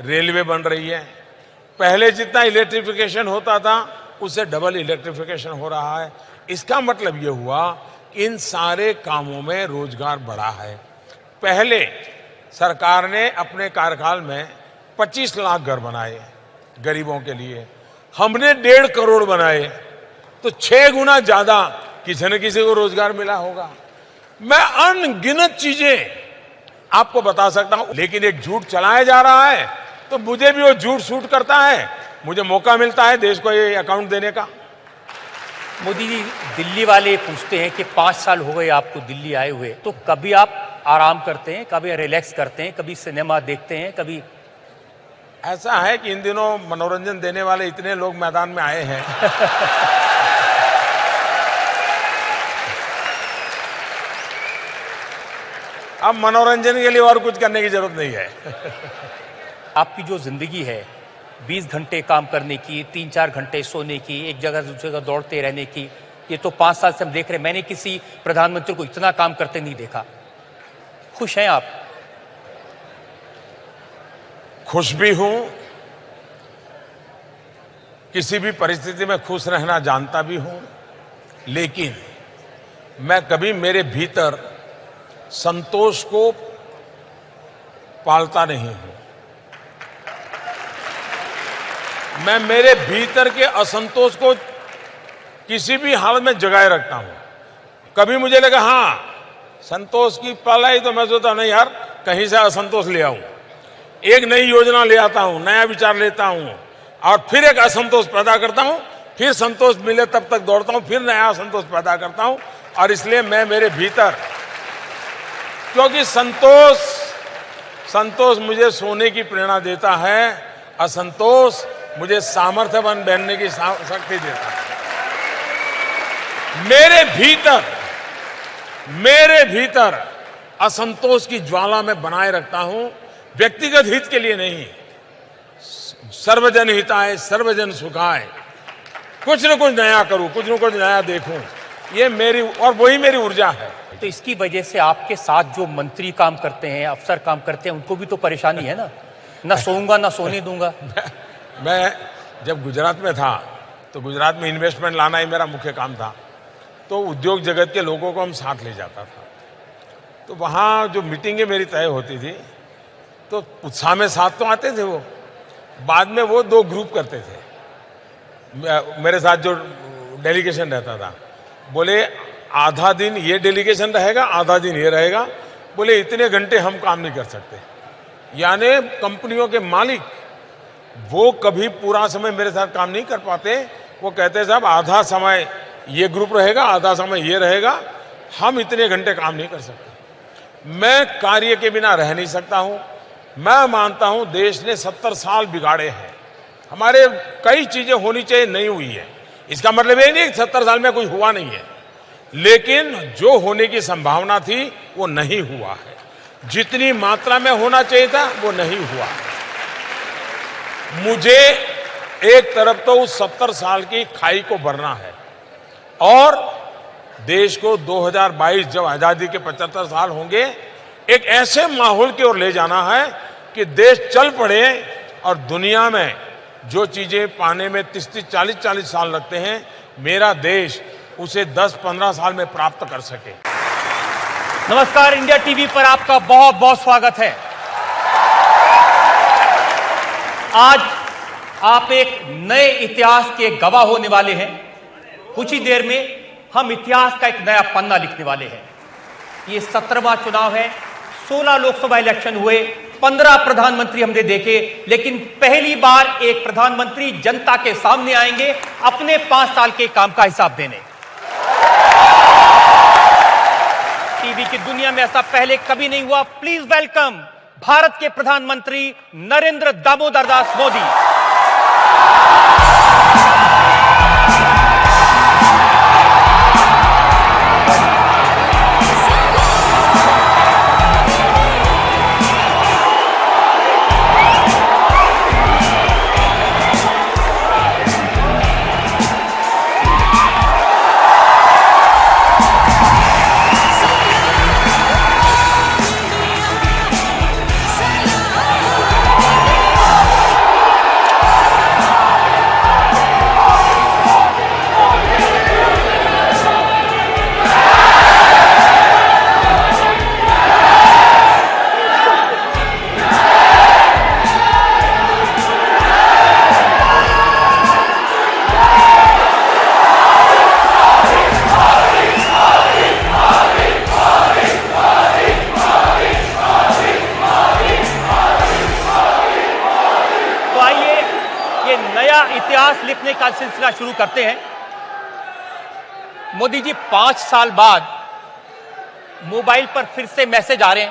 रेलवे बन रही है। पहले जितना इलेक्ट्रिफिकेशन होता था उससे डबल इलेक्ट्रिफिकेशन हो रहा है। इसका मतलब ये हुआ कि इन सारे कामों में रोजगार बढ़ा है। पहले सरकार ने अपने कार्यकाल में 25 लाख घर बनाए गरीबों के लिए, हमने 1.5 करोड़ बनाए, तो 6 गुना ज्यादा किसी न किसी को रोजगार मिला होगा। मैं अनगिनत चीजें आपको बता सकता हूं, लेकिन एक झूठ चलाया जा रहा है तो मुझे भी वो झूठ सूट करता है। मुझे मौका मिलता है देश को ये अकाउंट देने का। मोदी जी, दिल्ली वाले पूछते हैं कि 5 साल हो गए आपको दिल्ली आए हुए, तो कभी आप आराम करते हैं, कभी रिलैक्स करते हैं, कभी सिनेमा देखते हैं, कभी? ऐसा है कि इन दिनों मनोरंजन देने वाले इतने लोग मैदान में आए हैं अब मनोरंजन के लिए और कुछ करने की जरूरत नहीं है आपकी जो जिंदगी है 20 घंटे काम करने की, 3-4 घंटे सोने की, एक जगह से दूसरी जगह दौड़ते रहने की, ये तो 5 साल से हम देख रहे हैं। मैंने किसी प्रधानमंत्री को इतना काम करते नहीं देखा। खुश हैं आप? खुश भी हूं, किसी भी परिस्थिति में खुश रहना जानता भी हूं, लेकिन मैं कभी मेरे भीतर संतोष को पालता नहीं हूं। मैं मेरे भीतर के असंतोष को किसी भी हालत में जगाए रखता हूं। कभी मुझे लगा हाँ संतोष की पल आई तो मैं सोचता नहीं यार कहीं से असंतोष ले आऊं, एक नई योजना ले आता हूं, नया विचार लेता हूं और फिर एक असंतोष पैदा करता हूं, फिर संतोष मिले तब तक दौड़ता हूं, फिर नया असंतोष पैदा करता हूं। और इसलिए मैं मेरे भीतर, क्योंकि संतोष मुझे सोने की प्रेरणा देता है, असंतोष मुझे सामर्थ्यवान बनने की शक्ति देता है। मेरे भीतर असंतोष की ज्वाला में बनाए रखता हूं, व्यक्तिगत हित के लिए नहीं, सर्वजन हिताय सर्वजन सुखाय, कुछ न कुछ नया करूं, कुछ न कुछ नया देखूं, ये मेरी और वही मेरी ऊर्जा है। तो इसकी वजह से आपके साथ जो मंत्री काम करते हैं, अफसर काम करते हैं, उनको भी तो परेशानी है ना सोऊंगा ना सोने दूंगा। मैं जब गुजरात में था तो गुजरात में इन्वेस्टमेंट लाना ही मेरा मुख्य काम था, तो उद्योग जगत के लोगों को हम साथ ले जाता था। तो वहाँ जो मीटिंगें मेरी तय होती थी तो उत्साह में साथ तो आते थे वो, बाद में वो दो ग्रुप करते थे। मेरे साथ जो डेलीगेशन रहता था बोले आधा दिन ये डेलीगेशन रहेगा, आधा दिन ये रहेगा, बोले इतने घंटे हम काम नहीं कर सकते। यानी कंपनियों के मालिक वो कभी पूरा समय मेरे साथ काम नहीं कर पाते, वो कहते साहब आधा समय ये ग्रुप रहेगा, आधा समय ये रहेगा, हम इतने घंटे काम नहीं कर सकते। मैं कार्य के बिना रह नहीं सकता हूं। मैं मानता हूं देश ने 70 साल बिगाड़े हैं, हमारे कई चीजें होनी चाहिए नहीं हुई है, इसका मतलब ये नहीं कि 70 साल में कुछ हुआ नहीं है, लेकिन जो होने की संभावना थी वो नहीं हुआ है, जितनी मात्रा में होना चाहिए था वो नहीं हुआ। मुझे एक तरफ तो उस 70 साल की खाई को भरना है और देश को 2022 जब आजादी के 75 साल होंगे एक ऐसे माहौल की ओर ले जाना है कि देश चल पड़े और दुनिया में जो चीजें पाने में 30-40 साल लगते हैं, मेरा देश उसे 10-15 साल में प्राप्त कर सके। नमस्कार, इंडिया टीवी पर आपका बहुत बहुत स्वागत है। आज आप एक नए इतिहास के गवाह होने वाले हैं। कुछ ही देर में हम इतिहास का एक नया पन्ना लिखने वाले हैं। ये 17वां चुनाव है, 16 लोकसभा इलेक्शन हुए, 15 प्रधानमंत्री हमने देखे, लेकिन पहली बार एक प्रधानमंत्री जनता के सामने आएंगे अपने 5 साल के काम का हिसाब देने। टीवी की दुनिया में ऐसा पहले कभी नहीं हुआ। प्लीज वेलकम भारत के प्रधानमंत्री नरेंद्र दामोदर दास मोदी। इतिहास लिखने का सिलसिला शुरू करते हैं। मोदी जी, 5 साल बाद मोबाइल पर फिर से मैसेज आ रहे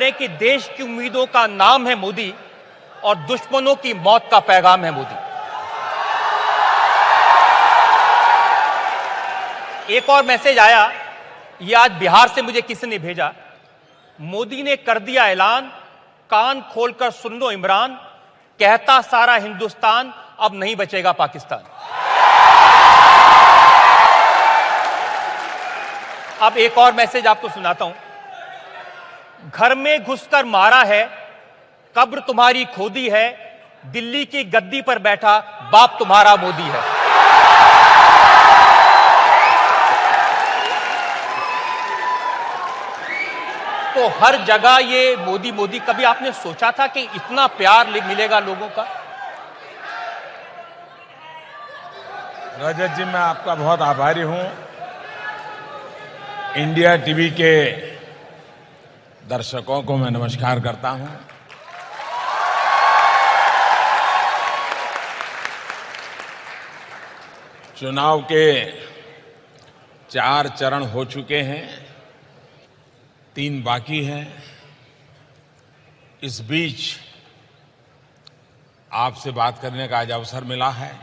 हैं कि देश की उम्मीदों का नाम है मोदी और दुश्मनों की मौत का पैगाम है मोदी। एक और मैसेज आया, ये आज बिहार से मुझे किसी ने भेजा। मोदी ने कर दिया ऐलान, कान खोलकर सुन लो इमरान, कहता सारा हिंदुस्तान अब नहीं बचेगा पाकिस्तान। अब एक और मैसेज आपको सुनाता हूं। घर में घुसकर मारा है, कब्र तुम्हारी खोदी है, दिल्ली की गद्दी पर बैठा बाप तुम्हारा मोदी है। तो हर जगह ये मोदी मोदी। कभी आपने सोचा था कि इतना प्यार मिलेगा लोगों का? रजत जी, मैं आपका बहुत आभारी हूं। इंडिया टीवी के दर्शकों को मैं नमस्कार करता हूं। चुनाव के 4 चरण हो चुके हैं, 3 बाकी हैं। इस बीच आपसे बात करने का आज अवसर मिला है,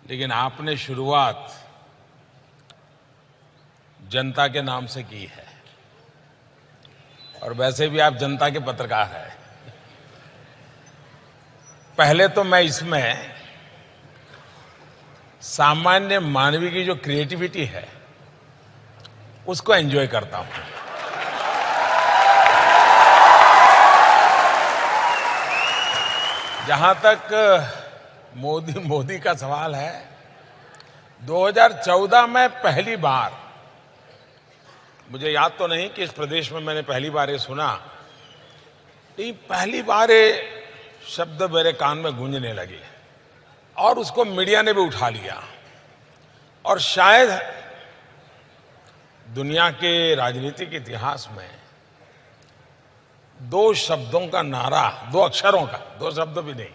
लेकिन आपने शुरुआत जनता के नाम से की है और वैसे भी आप जनता के पत्रकार हैं। पहले तो मैं इसमें सामान्य मानवीय की जो क्रिएटिविटी है उसको एंजॉय करता हूं। जहां तक मोदी का सवाल है, 2014 में पहली बार, मुझे याद तो नहीं कि इस प्रदेश में मैंने पहली बार ये सुना, लेकिन पहली बार ये शब्द मेरे कान में गूंजने लगे और उसको मीडिया ने भी उठा लिया। और शायद दुनिया के राजनीतिक इतिहास में 2 शब्दों का नारा, 2 अक्षरों का, 2 शब्द भी नहीं,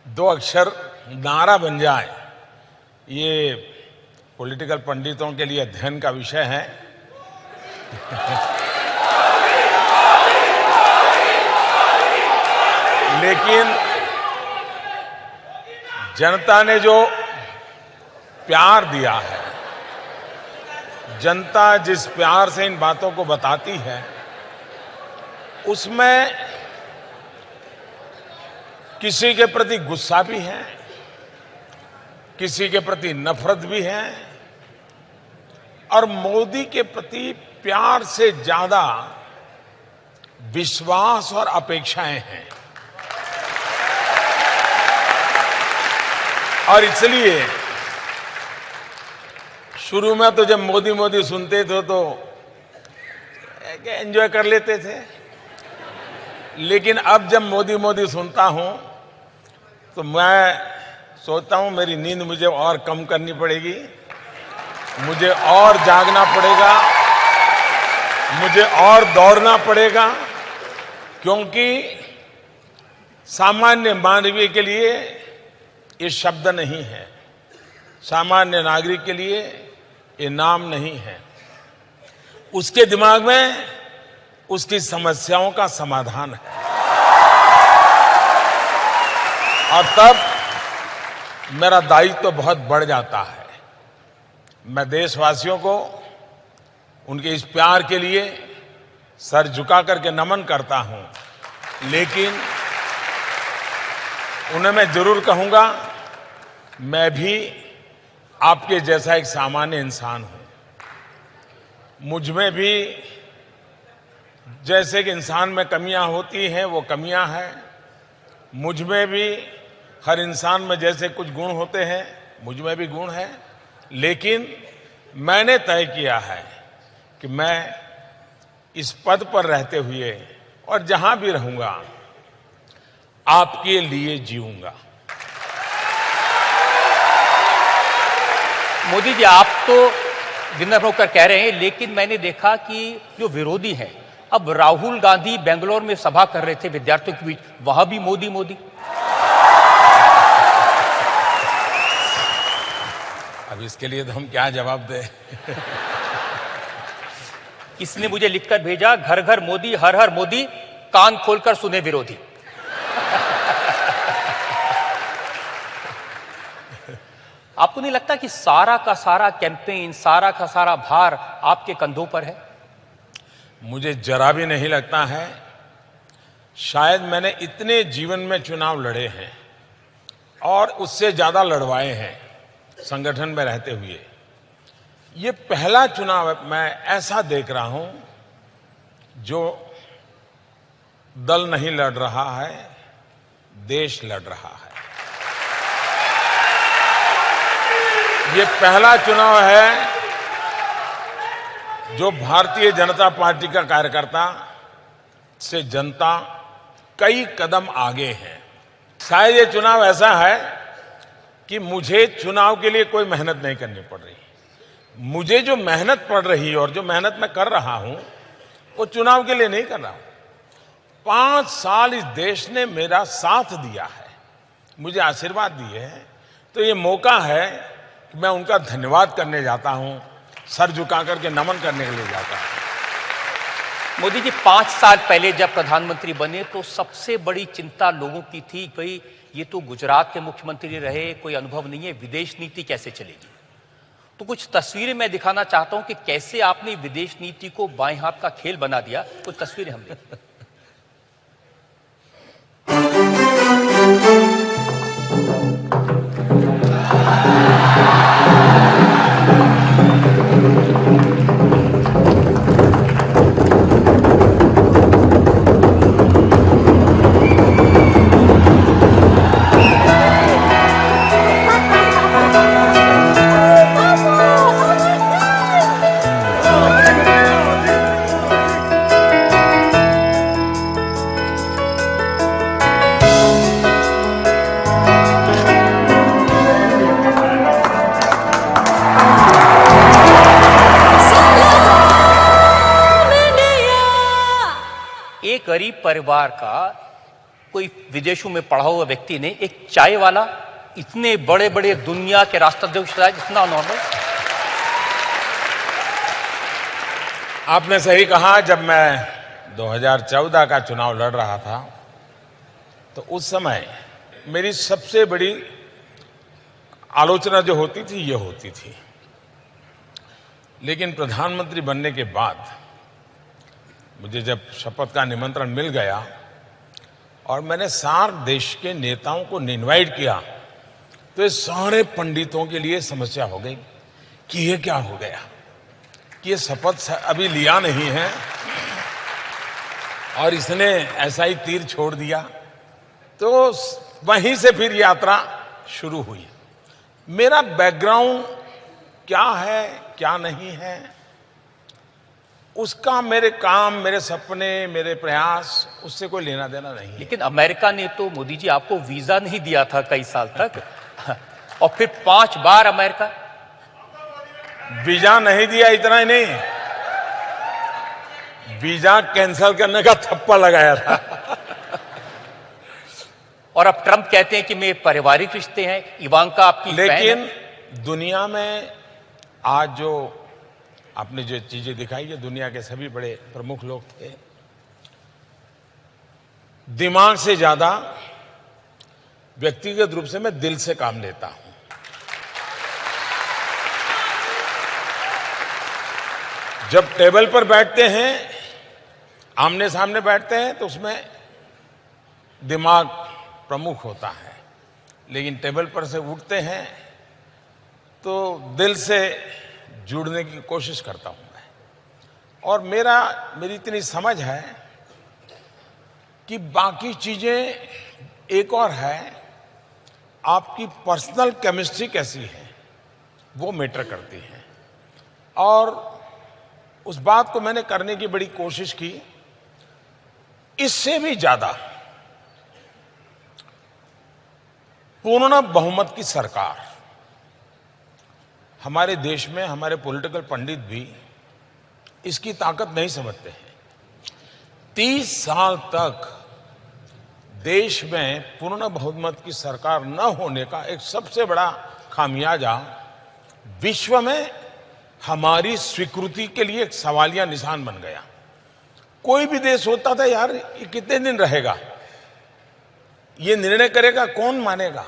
2 अक्षर नारा बन जाए, ये पॉलिटिकल पंडितों के लिए अध्ययन का विषय है। लेकिन जनता ने जो प्यार दिया है, जनता जिस प्यार से इन बातों को बताती है, उसमें किसी के प्रति गुस्सा भी है, किसी के प्रति नफरत भी है और मोदी के प्रति प्यार से ज्यादा विश्वास और अपेक्षाएं हैं। और इसलिए शुरू में तो जब मोदी मोदी सुनते थे तो एंजॉय कर लेते थे, लेकिन अब जब मोदी मोदी सुनता हूं तो मैं सोचता हूं मेरी नींद मुझे और कम करनी पड़ेगी, मुझे और जागना पड़ेगा, मुझे और दौड़ना पड़ेगा, क्योंकि सामान्य मानवीय के लिए ये शब्द नहीं है, सामान्य नागरिक के लिए ये नाम नहीं है। उसके दिमाग में उसकी समस्याओं का समाधान है और तब मेरा दायित्व तो बहुत बढ़ जाता है। मैं देशवासियों को उनके इस प्यार के लिए सर झुका करके नमन करता हूं, लेकिन उन्हें मैं जरूर कहूंगा, मैं भी आपके जैसा एक सामान्य इंसान हूं। मुझ में भी जैसे कि इंसान में कमियां होती हैं वो कमियां हैं, मुझ में भी हर इंसान में जैसे कुछ गुण होते हैं मुझ में भी गुण है, लेकिन मैंने तय किया है कि मैं इस पद पर रहते हुए और जहां भी रहूंगा आपके लिए जीऊंगा। मोदी जी, आप तो विनम्र होकर कह रहे हैं, लेकिन मैंने देखा कि जो विरोधी हैं, अब राहुल गांधी बेंगलोर में सभा कर रहे थे विद्यार्थियों के बीच, वहां भी मोदी मोदी। अब इसके लिए तो हम क्या जवाब दें? इसने मुझे लिखकर भेजा, घर घर मोदी, हर हर मोदी, कान खोलकर सुने विरोधी। आपको नहीं लगता कि सारा का सारा कैंपेन, सारा का सारा भार आपके कंधों पर है? मुझे जरा भी नहीं लगता है। शायद मैंने इतने जीवन में चुनाव लड़े हैं और उससे ज्यादा लड़वाए हैं संगठन में रहते हुए। ये पहला चुनाव मैं ऐसा देख रहा हूं जो दल नहीं लड़ रहा है, देश लड़ रहा है। ये पहला चुनाव है जो भारतीय जनता पार्टी का कार्यकर्ता से जनता कई कदम आगे है। शायद ये चुनाव ऐसा है कि मुझे चुनाव के लिए कोई मेहनत नहीं करनी पड़ रही। मुझे जो मेहनत पड़ रही है और जो मेहनत मैं कर रहा हूं वो चुनाव के लिए नहीं कर रहा हूं। 5 साल इस देश ने मेरा साथ दिया है, मुझे आशीर्वाद दिए हैं, तो ये मौका है कि मैं उनका धन्यवाद करने जाता हूं, सर झुका करके नमन करने के लिए जाता हूं। मोदी जी 5 साल पहले जब प्रधानमंत्री बने तो सबसे बड़ी चिंता लोगों की थी, भाई ये तो गुजरात के मुख्यमंत्री रहे, कोई अनुभव नहीं है, विदेश नीति कैसे चलेगी। तो कुछ तस्वीरें मैं दिखाना चाहता हूं कि कैसे आपने विदेश नीति को बाएं हाथ का खेल बना दिया। कुछ तस्वीरें हम देखें। एक गरीब परिवार का कोई विदेशों में पढ़ा हुआ व्यक्ति ने एक चाय वाला इतने बड़े बड़े दुनिया के राष्ट्राध्यक्ष इतना नॉर्मल। आपने सही कहा, जब मैं 2014 का चुनाव लड़ रहा था तो उस समय मेरी सबसे बड़ी आलोचना जो होती थी ये होती थी, लेकिन प्रधानमंत्री बनने के बाद मुझे जब शपथ का निमंत्रण मिल गया और मैंने सार्क देश के नेताओं को इनवाइट किया तो ये सारे पंडितों के लिए समस्या हो गई कि ये क्या हो गया कि ये शपथ अभी लिया नहीं है और इसने ऐसा ही तीर छोड़ दिया। तो वहीं से फिर यात्रा शुरू हुई। मेरा बैकग्राउंड क्या है क्या नहीं है उसका मेरे काम, मेरे सपने, मेरे प्रयास उससे कोई लेना देना नहीं है। लेकिन अमेरिका ने तो मोदी जी आपको वीजा नहीं दिया था कई साल तक और फिर 5 बार अमेरिका वीजा नहीं दिया, इतना ही नहीं, वीजा कैंसिल करने का थप्पा लगाया था। और अब ट्रंप कहते हैं कि मेरे पारिवारिक रिश्ते हैं, इवांका आपकी लेकिन दुनिया में आज जो आपने जो चीजें दिखाई है, दुनिया के सभी बड़े प्रमुख लोग थे। दिमाग से ज्यादा व्यक्तिगत रूप से मैं दिल से काम लेता हूं। जब टेबल पर बैठते हैं, आमने सामने बैठते हैं तो उसमें दिमाग प्रमुख होता है, लेकिन टेबल पर से उठते हैं तो दिल से जुड़ने की कोशिश करता हूं मैं। और मेरी इतनी समझ है कि बाकी चीजें एक और है, आपकी पर्सनल केमिस्ट्री कैसी है वो मैटर करती है। और उस बात को मैंने करने की बड़ी कोशिश की। इससे भी ज्यादा पूर्ण बहुमत की सरकार, हमारे देश में हमारे पॉलिटिकल पंडित भी इसकी ताकत नहीं समझते हैं। 30 साल तक देश में पूर्ण बहुमत की सरकार न होने का एक सबसे बड़ा खामियाजा विश्व में हमारी स्वीकृति के लिए एक सवालिया निशान बन गया। कोई भी देश होता था, यार ये कितने दिन रहेगा, ये निर्णय करेगा कौन, मानेगा।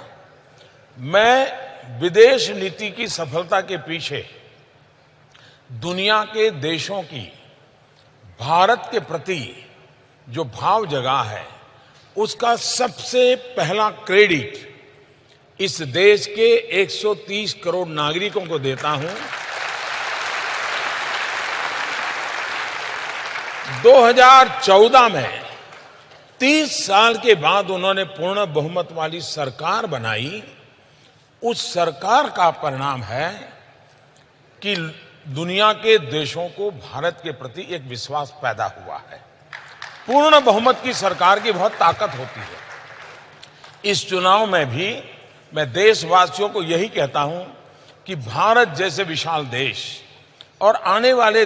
मैं विदेश नीति की सफलता के पीछे दुनिया के देशों की भारत के प्रति जो भाव जगा है उसका सबसे पहला क्रेडिट इस देश के 130 करोड़ नागरिकों को देता हूं। 2014 में 30 साल के बाद उन्होंने पूर्ण बहुमत वाली सरकार बनाई। उस सरकार का परिणाम है कि दुनिया के देशों को भारत के प्रति एक विश्वास पैदा हुआ है। पूर्ण बहुमत की सरकार की बहुत ताकत होती है। इस चुनाव में भी मैं देशवासियों को यही कहता हूं कि भारत जैसे विशाल देश और आने वाले